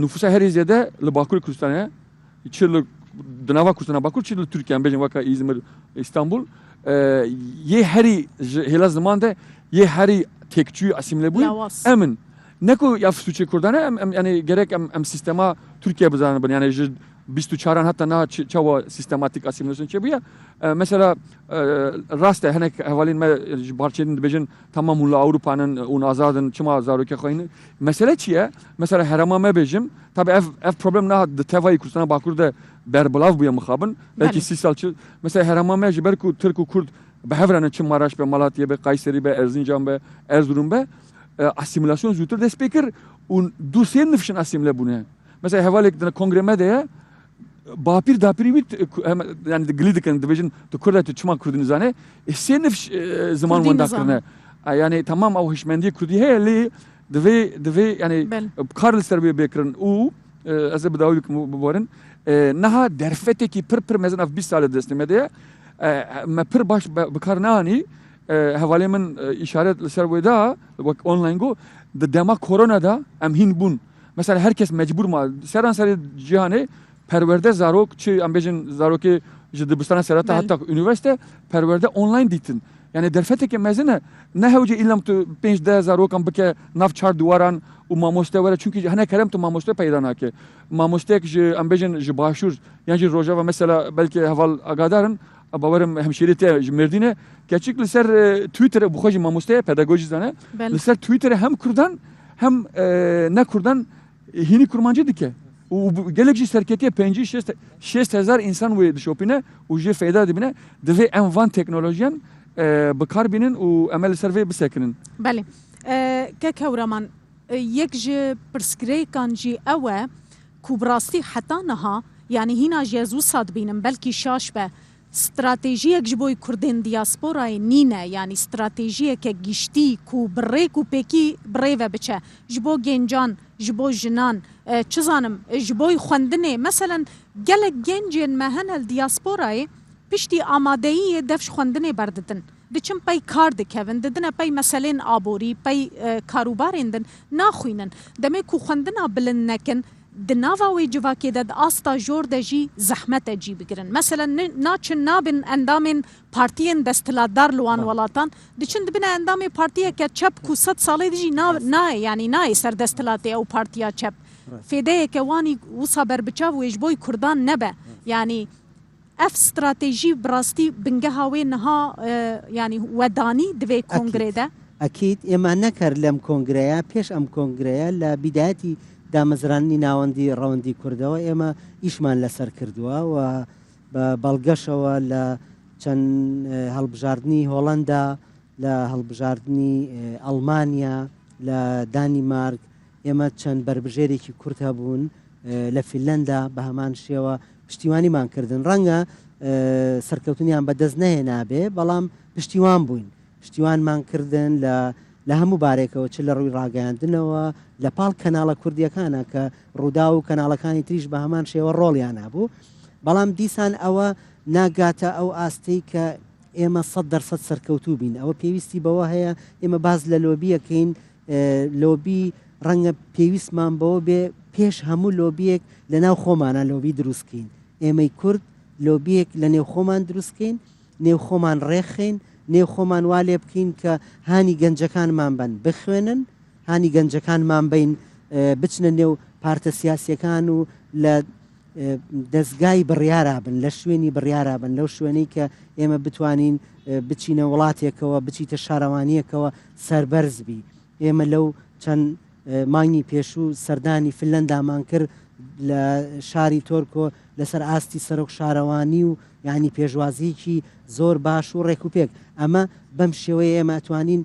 nüfusa her izede Bakur Kurdistan'a çırlık Dnava Kurdistan'a Bakur çırlık Türkiye bejin vaka İzmir İstanbul ye heri hela zamanda ye heri tekçü asimle bu emin neko ya suçu Kurdana yani gerek em sistema Türkiye bizden ben yani 24 hatta na çava sistematik asimilasyon çebiye mesela raste henek havalin me barçedin dibejin tamam ulla Avrupa'nın un azadın çima zaroke khoyni mesele çiye mesela herama me bejim tabi ev problem na de tevayı kursana bakurda berbalav buya mukhabın belki sisalçı mesela herama me jiberku Türk Kurd behevranın çim Maraş be Malatya be Kayseri be Erzincan be Erzurum be asimilasyon zütür de speaker un dusen nefşin asimile bunu mesela hevalek de kongreme de Bapir dapiri bit yani glidiken division de kurda çuma kurdunuzane senif zaman mandakrına yani tamam o hişmendi kurdi heli dve yani Karl Serbiye bekran u az bedavlik mubarin naha derfeteki pır mezan af 20 sale destemede ma pır baş bekarnani havalimin işaret Serbiye'da online go de dema korona da emhin bun mesela herkes mecbur ma seran seri cihane perverde zarok çi ambejin zaroki dibistana serata hatta üniversite perverde online ditin yani derfeteke mezene ne hevce illam tu 5 zarok am beke navçar duvaran u mamoste vere çünkü hane kerem tu mamoste peyda nake mamoste ki ambejin ji başur yani rojava mesela belki haval agadarın bavarım hemşirete merdine geçik liser Twitter'e bu hoji mamoste pedagoji zane liser Twitter'e hem kurdan hem ne kurdan hini kurmancı dike gelecek serketiye 5-6 insan ve dışopine uje fayda dibine deve envan teknolojiyen bekarbinin u emel serve bisekinin.
Bale. Kekevraman yek ji perskrekan ji ewe kubrasti hatta naha yani hina jezu sad binin belki şaş be استراتیژیک جبوی کردین دیاسپورای نینه یعنی استراتیژیک گشتی کو بره کو پکی بره و بچه جبو گنجان جبو جنان چزانم جبوی خوندنه مثلا گلک گنجین مهن الدیاسپورای پشتی آمادهی دفش خوندنه برددن دچم پای کار دکوین ددنه پای مثلا آبوری پای کاروبارین دن ناخوینن دمه کو خوندنه بلند نکن دناوا وی جواکی داد آستا جور دجی زحمت جی بگیرن مثلا ناچن نابن اندامن پارتیین دستلادار لوان ولاتان دچن دبن اندام پارتیه که چپ کو 100 ساله دیجی نا یعنی نا سر دستلاتی او پارتیا چپ فیده که وانی وصا بربچاو ویجبوی کردان نبه یعنی اف استراتیجی براستی بنگه هاوی نها یعنی ودانی دوی کنگره ده
اكيد اما نكر لم كونغريا بيش ام كونغريا لبدايتي دامەزرانی ناوەندی ڕەوەندی کوردەوە ئێمە ئیشمان لەسەر کردووە و بە بەڵگەشەوە لە چەند هەڵبژاردننی هۆڵەندا لە هەڵبژاردننی ئەڵمانیا لە دانیمارک ئێمە چەند بربژێرێکی کورت هەبوون لە فیلەندا بە هەمان شێوە پشتیوانیمان کردن ڕەنگە سەرکەوتنیان بەدەست نەهێنابێ بەڵام پشتیوان بووین پشتیوانمان کردن لە هەموو بارێکەوە چ لە ڕووی ڕاگەیاندنەوە لە پاڵ کەناڵە کوردیەکانە کە ڕوودا و کەناڵەکانی تریش بە هەمان شێوە ڕۆڵیان هەبوو بەڵام دیسان ئەوە ناگاتە ئەو ئاستەی کە ئێمە 100% سەرکەوتوو بین ئەوە پێویستی بەوە هەیە ئێمە باز لە لۆبیەکەین لۆبی ڕەنگە پێویستمان بەوە بێ پێش هەموو لۆبیەک لە ناو خۆمانە لۆبی دروستکەین ئێمەی کورد لۆبیەک لە نێو خۆمان دروستکەین نێو خۆمان ڕێخین نێو خۆمان وا لێ بکەین کە هانی گەنجەکانمان بن بخوێنن هانی گەنجەکانمان بین بچنە نێو پارتە سیاسیەکان و لە دەستگای بڕیارا بن لە شوێنی بڕیارا بن لەو شوێنەی کە ئێمە بتوانین بچینە وڵاتێکەوە بچیتە شارەوانیەکەوە سەربەرز بی ئێمە لەو چەند مانگی پێشوو سەردانی فنلەندامان کرد لە شاری تۆرکۆ لەسەر ئاستی سەرۆک شارەوانی و یعنی پێشوازیکی زۆر باش و ڕێکوپێک ئەمە بەم شێوەیە ئێمە ئەتوانین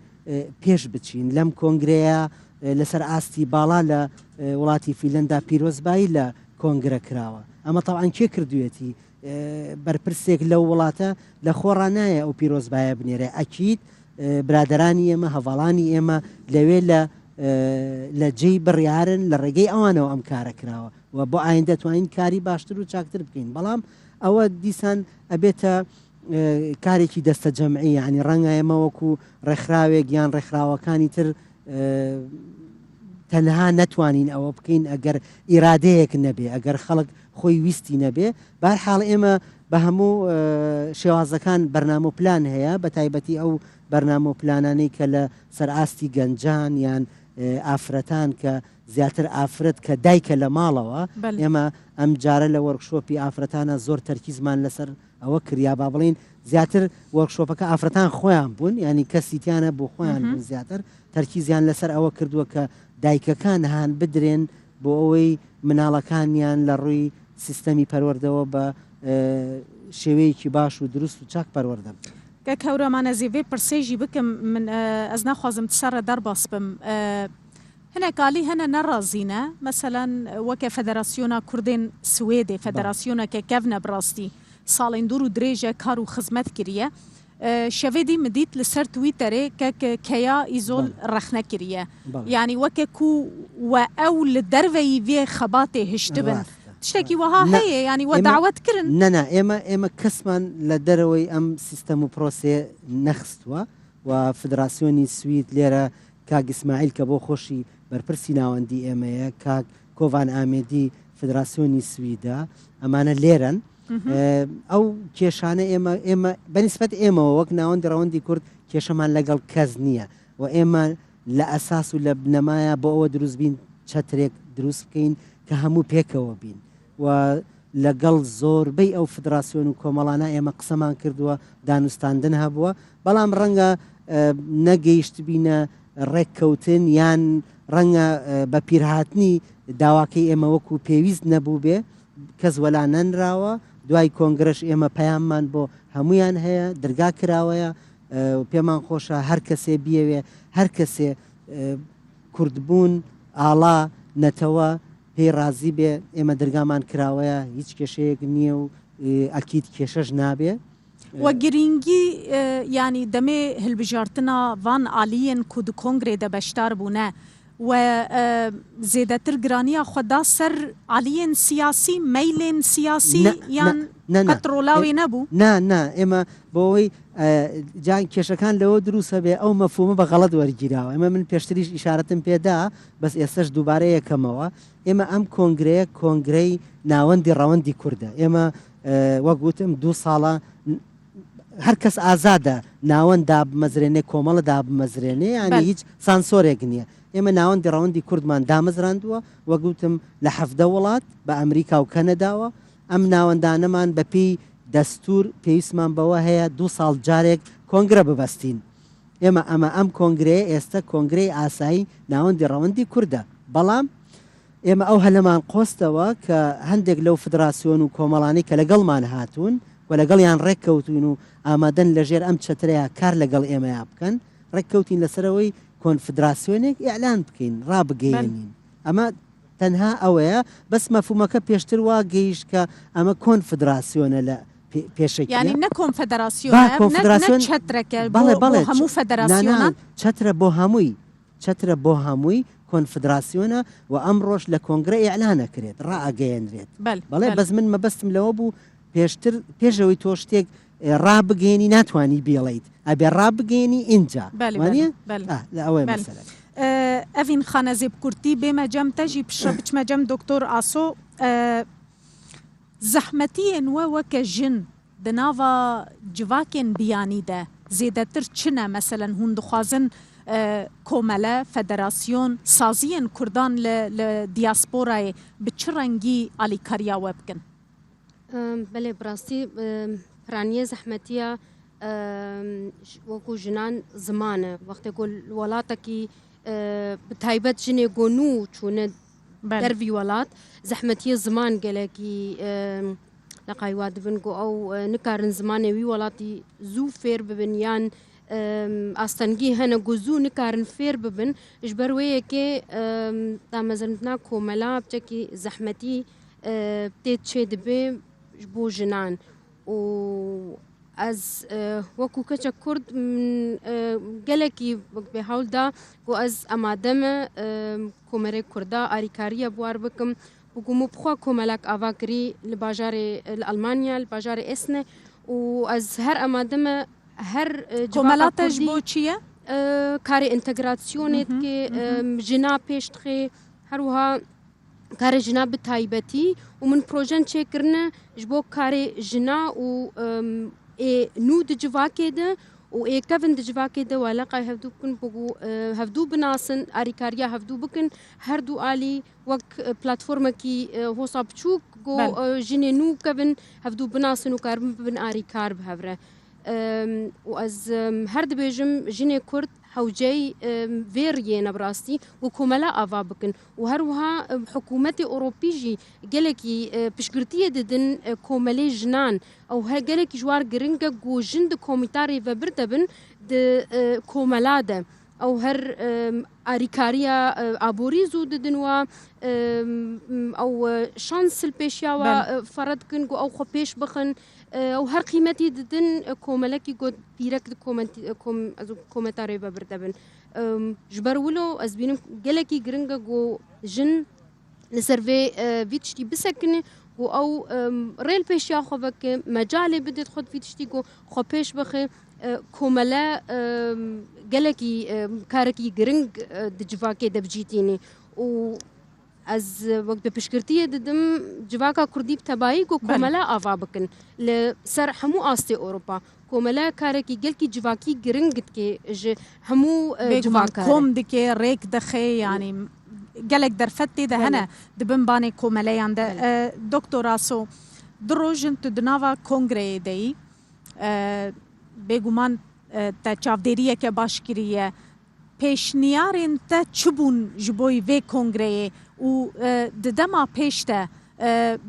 پێش بچین لەم کۆنگرەیە لەسەر ئاستی باڵا لە وڵاتی فیلەندا پیرۆزبایی لە کۆنگرە کراوە ئەمە تەواان کێ کردوێتی بەرپرسێک لەو وڵاتە لە خۆڕا نایە ئەو پیرۆزبایە بنێرە ئەکیید برادرانی ئێمە هەواڵانی ئێمە لەوێ لە جێی بڕیارن لە ڕێگەی ئەوانەوە ئەم کارە کراوە و بۆ ئاین دەتوانین کاری باشتر و چاکتر بکەین بەڵام ئەوە دیسان ئەبێتە کارێکی دەستە جەمعی ینی ڕەنگە ئێمە وەکو ڕێکخراوێک یان ڕێکخراوەکانی تر تەنها نەتوانین ئەوە بکەین ئەگەر ئیرادەیەک نەبێ ئەگەر خەڵک خۆی ویستی نەبێ بەرحاڵ ئێمە بە هەموو شێوازەکان بەرنامە و پلان هەیە بە تایبەتی ئەو بەرنامە و پلانانەی کە لە سەرئاستی گەنجان یان ئافرەتان کە زیاتر ئافرەت کە دایکە لە ماڵەوە
بەڵێ.
ئێمە ئەم جارە لە وەرکشۆپی ئافرەتانە زۆر تەرکیزمان لەسەر ئەوە کریا با بڵین زیاتر وەرکشۆپەکە ئافرەتان خۆیان بوون ینی کەسیتیانە بۆ خۆیان بوون زیاتر تەرکیزیان لەسەر ئەوە کردووە کە دایکەکان هاان بدرێن بۆ ئەوەی مناڵەکانیان لە ڕووی سیستەمی پەروەردەوە بە شێوەیەکی باش و دروست و چاک پەروەردە
کە کەورەمانە زیێ پرسێژی بکەم من ئەس ناخوازم سەرە دەرباس بم هەنێکالی هەنە نەڕازینە مەسەلاً وەکە فەدەراسیۆنا کوردێن سوێدێ فەدەراسیۆنەکە کەڤنە بڕاستی ساڵین دوور و درێژە کار و خزمەت کردە شەوێدی مدیت لەسەر تویتەرێ کەیا ئیزۆل ڕەخنە کردە یعنی وەکە کو و ئەو لە دەرەوەی vê خەباتێ هشت بن شتێکی وەها هەیە ینی وە داوەتکردن
نەنا ئێمە کەسمان لە دەرەوەی ئەم سیستەم و پرۆسێ نەخستووە و فدراسیۆنی سوید لێرە کاک ئیسماعیل کە بۆ خۆشی بەرپرسی ناوەندی ئێمەیە کاک کۆڤان ئامێدی فدراسیۆنی سویدە ئەمانە لێرن ئەو کێشانە ئێمە بەنسبەت ئێمەوە وەک ناوەندی ڕەوەندی کورد کێشەمان لەگەڵ کەس نییە و ئێمە لە ئەساس و لە بنەمایە بۆ ئەوە دروست بین چەترێک دروست بکەین کە هەموو پێکەوە بین و لەگەڵ زۆربەی ئەو فدراسیۆن و کۆمەڵانە ئێمە قسەمان کردووە دانوستاندن هەبووە بەڵام ڕەنگە نەگەیشت بینە ڕێککەوتن یان ڕەنگە بە پیرهاتنی داواکەی ئێمە وەکو پێویست نەبوو بێ کەس وەلا نەنراوە دوای کۆنگرش ئێمە پەیاممان بۆ هەمویان هەیە دەرگا کراوەیە پێمان خۆشە هەر کەسێ بیەوێ هەر کەسێ کوردبوون ئاڵا نەتەوە پێی رازی بێ ئێمە دەرگامان کراوەیە هیچ کێشەیەک نییە و ئەکیید کێشەش نابێ
وە گرنگی ینی دەمێ هەلبژارتنا ڤان ئالیەن کو di کۆنگرێ de beşdar bûne و زێدەتر گرانیە خۆدا سەر عالیên سیاسی meylên سیاسی یان قەتڕۆلاوی نەبوو
نا ئێمە بۆەوەی جان کێشەکان لەوە دروستە بێ ئەو مەفهومە بە غەڵەت وەرگیراوە ئێمە من پێشتریش ئیشارەتم پێدا بەس ئێستش دووبارە یەکەمەوە ئێمە ئەم کۆنگرەیە کۆنگرەی ناوەندی ڕەوەندی کووردە ئێمە وەک گوتم 2 ساڵە هەر کەس ئازادە ناوەند دابمەزرێنێ کۆمەڵە دابمەزرێنێ ینی هیچ سانسۆرێک نییە ئێمە ناوەندی ڕەوەندی کوردمان دامەزراندووە وەگوتم لە 17 وڵات بە ئەمریکا و کەنەداوە ئەم ناوەندانەمان بەپی دەستور پێویستمان بەوە هەیە 2 ساڵ جارێک کۆنگرە ببەستین ئێمە ئەم کۆنگرەیە ئێستا کۆنگرەی ئاسایی ناوەندی ڕەوەندی کووردە بەڵام ئێمە ئەو هەلەمان قۆستەوە کە هەندێک لەو فدراسیۆن و کۆمەڵانی کە لەگەڵمان هاتوون و لەگەڵیان ڕێککەوتون و ئامادەن لەژێر ئەم چەترەیە کار لەگەڵ ئێمەیا بکەن ڕێککەوتین لەسەرەوەی کۆنفدراسیۆنێک ئیعلان بکەین ڕابگەێنین ئەمە تەنها ئەوەیە بەس مەفهومەکە پێشتر وا گەیشت کە ئەمە کۆنفدراسیۆنە لە پێشەکی
ینی نە کۆنفدراسیۆن چەترەکە هەموو فەدەراسیۆنان
چەترە بۆ هەمووی کۆنفدراسیۆنە و ئەم ڕۆژ لە کۆنگرە ئیعلانەکرێت ڕائگەیەنرێت بەڵێ بەس من مەبەستم لەوە بوو پێشەوەی تۆ شتێک ڕابگەێنی ناتوانانی بێڵیت ئەبێ ڕابگەێنی اینجا ئەوەی مەسەلە
ئەڤین خانەزێب کورتی بێمە جەم تەژی پشە بچمە جەم دکتۆر ئاسۆ زەحمەتیên we weke jin di nava civakên biyanî de zêdetir çi ne meselen hûn dixwazin komele federasyon saziyên Kurdan li diasporayê bi çi rengî alîkariya we bikin
بله براستی پرانیه زحمتیه وەکو ژنان زمانە وەختێ وڵاتێکی بتایبەت ژنێ گۆنو چوونە دەروی وڵات زەحمەتیە زمان گەلێکی لە قایوا دبن گۆ ئەو نکارن زمانێوی وڵاتی زوو فێر ببن یان ئاستەنگی هەنە گۆ زوو نکارن فێر ببن ژ بەروەیەکێ دامەزرنا کۆمەلا بچێکی زەحمەتی تێت چێ دەبێ بۆ ژنان و ئەز وەکو کەچە کورد gelekî bê hewlda ku ez amademe komerê Kurda alîkariya buwar bikim bû xwe komelek ava kirî li bajarê li Almanya li bajarê Esne û ez her amademe her
komelata ji bo çi ye
karê integrasyonê dike jina pêş dixê her wiha karê jina bi taybetî û min projen çêkirine ji bo karê jina û nû di civakê de و ئێکەڤن دژواکێ دەوالەقای هەفتوو بکن بگو هەفتوو بناسن ئاریکاریە هەفتوو بکن هەردوو ئالی وەک پلتفۆرمێکی هۆسا بچووک گۆ ژنێ نو کەبن هەفتوو بناسن و کاربن ببن ئاریکار بهەورە و ئەز هەر دەبێژم ژنێ کورد حوجەی vêriyê nebrastî û komela ava bikin û herwiha hikûmetê Ewropî jî gelekî piştgirtiyê didin komelê jinan ew her gelekî ji war giring e ku jin di komîtarê ve bir dibin di komela de ew her arîkariya aborî zû didin wa ew şans pêşiya wa fere dikin ku ew xwe pêş bixin ew her qîmetî didin komelekî got pîrek di komentarê ve bir dibin ji ber wilo ez bînim gelekî giring e ku jin li ser vê tiştî bisekine ku ew rêl pêşiya xwe veke mecalê bide xwe vî tiştî ku xwe pêş bixe komele gelekî karekî giring di civakê de bicîtînî û ez wek bi piştgirtiyê didim civaka Kurdî bi tebayî ku komela ava bikin li ser hemû astê Ewropa komela karekî gelkî civakî giring dike ji hemû civakar
kom dike rêk dixe yanî gelek derfet tê de hene dibin banê komeleyan de Doktor Aso di rojin tu di nava kongreyê de yî bêguman te çavderiyeke baş kiriye pêşniyarên te çi bûn ji bo vê kongreyê û di dema pêş te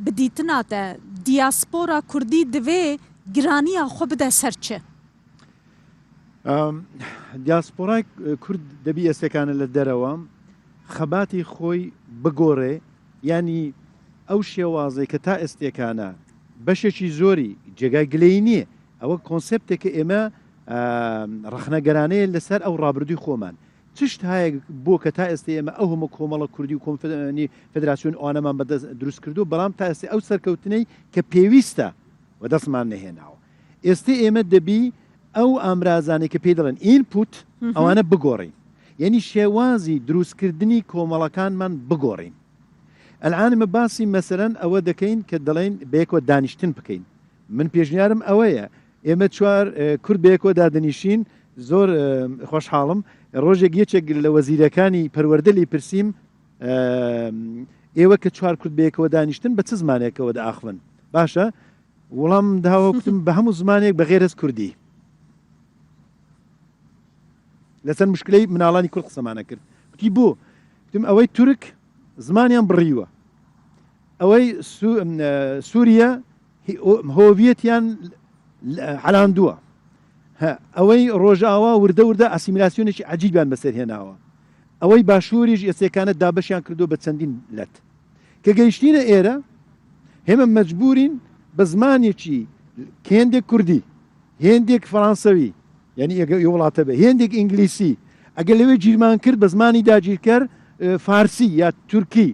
bi dîtina te diaspora Kurdî divê giraniya xwe bide ser çi
دیاسپۆرای کورد دەبی ئێستەکانە لە دەرەوە خەباتی خۆی بگۆڕێ ینی ئەو شێوازەی کە تا ئێستێکانە بەشێکی زۆری جێگای گلەی نییە ئەوە کۆنسپتێکە ئێمە ڕخنەگەرانەیە لەسەر ئەو ڕابردووی خۆمان چشت هەیە بۆ کە تا ئێستا ئێمە ئەو هەموو کۆمەڵە کوردی و کۆمفنی فدراسیۆن ئەوانەمان بەدەست دروست کردو بەڵام تا ئێستا ئەو سەرکەوتنەی کە پێویستە و دەستمان نەهێناوە ئێستا ئێمە دەبی ئەو ئامرازانێک کە پێی دەڵێن ئینپوت ئەوانە بگۆڕین یعنی شێوازی دروستکردنی کۆمەڵەکانمان بگۆڕین ئەلعانمە باسی مەسەرەن ئەوە دەکەین کە دەڵێن بەیەکەوە دانیشتن بکەین من پێشنیارم ئەوەیە ئێمە چوار کورد بەیەکەوە دادنیشین زۆر خۆشحاڵم ڕۆژێک یەکێک لە وەزیرەکانی پەروەردە لی پرسییم ئێوە کە چوار کورد بەیەکەوە دانیشتن بە چ زمانێکەوە داخون باشە وەڵام داواکتم بە هەموو زمانێک بە غێرەز کوردی لەسەر مشکلەی مناڵانی کورد قسەمانە کرد وتی بۆ وتم ئەوەی تورک زمانیان بڕیوە ئەوەی سووریا هۆڤیەتیان حەلاندووە ئەوەی ڕۆژاوا وردە وردە ئەسیمیلاسیۆنێکی عەجیبیان بەسەر هێناوە ئەوەی باشووریش ئێسێکانە دابەشیان کردو بە چەندین لەت کە گەیشتینە ئێرە هێمە مەجبورین بە زمانێکی هێندێک کوردی هێندێک فەڕانسەوی یعنی وڵاتە بێ هێندێک ئینگلیسی ئەگەر لەوێ گیرمان کرد بە زمانی داگیرکەر فارسی یا تورکی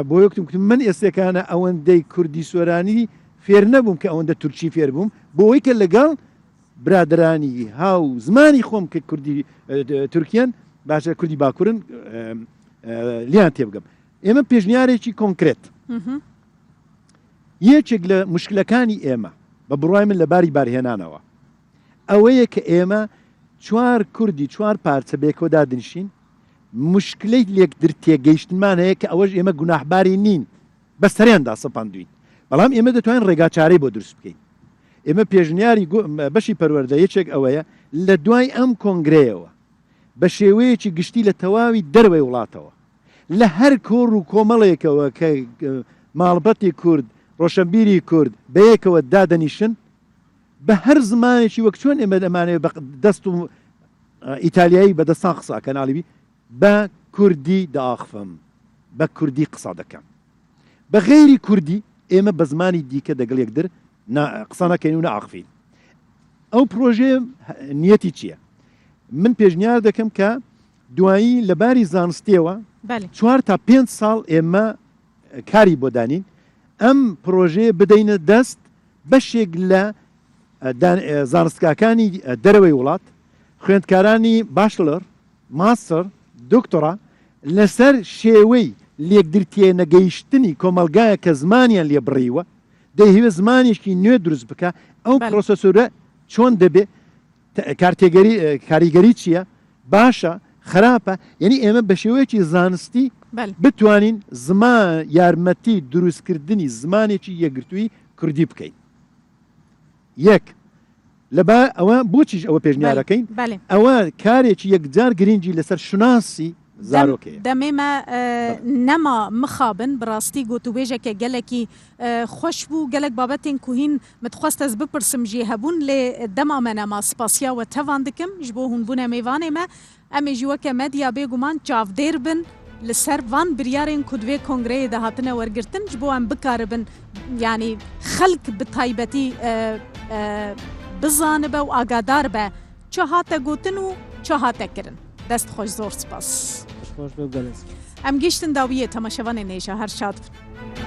بۆ یەکتم من ئێستێکانە ئەوەندەی کوردی سۆرانی فێر نەبووم کە ئەوەندە تورکی فێر بووم بۆەوەی کە لەگەڵ برادرانی هاو زمانی خۆم کە کوردی تورکیان باشە کوردی باکوورن لیان تێبگەم ئێمە پێشنیارێکی کۆنکرێت یەکێک لە مشکلەکانی ئێمە بە بڕای من لەباری بارهێنانەوە ئەوەیە کە ئێمە چوار کوردی چوار پارچە بێکەوە دادنیشین مشکلەی لێکتر تێگەیشتنمان هەیە کە ئەوەش ئێمە گوناحباری نین بە سەریاندا سەپاندوین بەڵام ئێمە دەتوانین ڕێگاچارەی بۆ دروست بکەین ئێمە پێشنیاری بەشی پەروەردە یەکێک ئەوەیە لە دوای ئەم کۆنگرەیەوە بە شێوەیەکی گشتی لە تەواوی دەروەی وڵاتەوە لە هەر کۆڕ و کۆمەڵێکەوە کە ماڵبەتی کورد ڕۆشنبیری کورد بەیەکەوە دادەنیشن بە هەر زمانێکی وەک چۆن ئێمە دەمانێت دەست و ئیتالیایی بەدەستان قساکە ناڵیبی بە کوردی داخفم بە کوردی قسا دەکەم بە غێری کوردی ئێمە بە زمانی دیکە دەگەڵ یەکدر قسە نەکەین و نەعاقفین ئەو پرۆژێ نیەتی چییە من پێشنیار دەکەم کە دوایی لەباری زانستیەوە 4 تا 5 ساڵ ئێمە کاری بۆ دانین ئەم پرۆژێ بدەینە دەست بەشێک لە زانستگاکانی دەرەوەی وڵات خوێندکارانی باشلەر ماستەر دکتۆرا لەسەر شێوەی لێکدرتیە نەگەیشتنی کۆمەلگایە کە زمانیان لێ بڕیوە دەیهوێت زمانێکی نوێ دروست بکە ئەو پرۆسەسۆرە چۆن دەبێت کاریگەری چییە باشە خراپە یعنی ئێمە بە شێوەیەکی زانستی
بەڵێ
بتوانین زمان یارمەتی دروستکردنی زمانێکی یەکگرتووی کوردی بکەین یەک لەبا ئەوە بۆچیش ئەوە پێشنیارەکەین
بەڵێ
ئەوە کارێکی یەکجار گرنگی لەسەر شناسی زارۆکەیە
دەمێمە نەما مخابن بڕاستی گوتوبێژێکە گەلێکی خۆش بوو گەلک بابەتێن کوهین متخواست ez بپرسم jî hebûn lê dema me nema spasiya we tevan dikim ji bo hûnbûnê mêvanê me em ê jî weke medya bêguman çavdêr bin li ser van biryarên ku divê kongreyê de hatine wergirtin ji bo em bikaribin yanî xelk bi taybetî bizanibe û agadar be çi hate gotin û çi hate kirin dest xweş zor spas
خۆش بێ گەلس
em giştin dawiyê temaşevanê nêşa her şad bin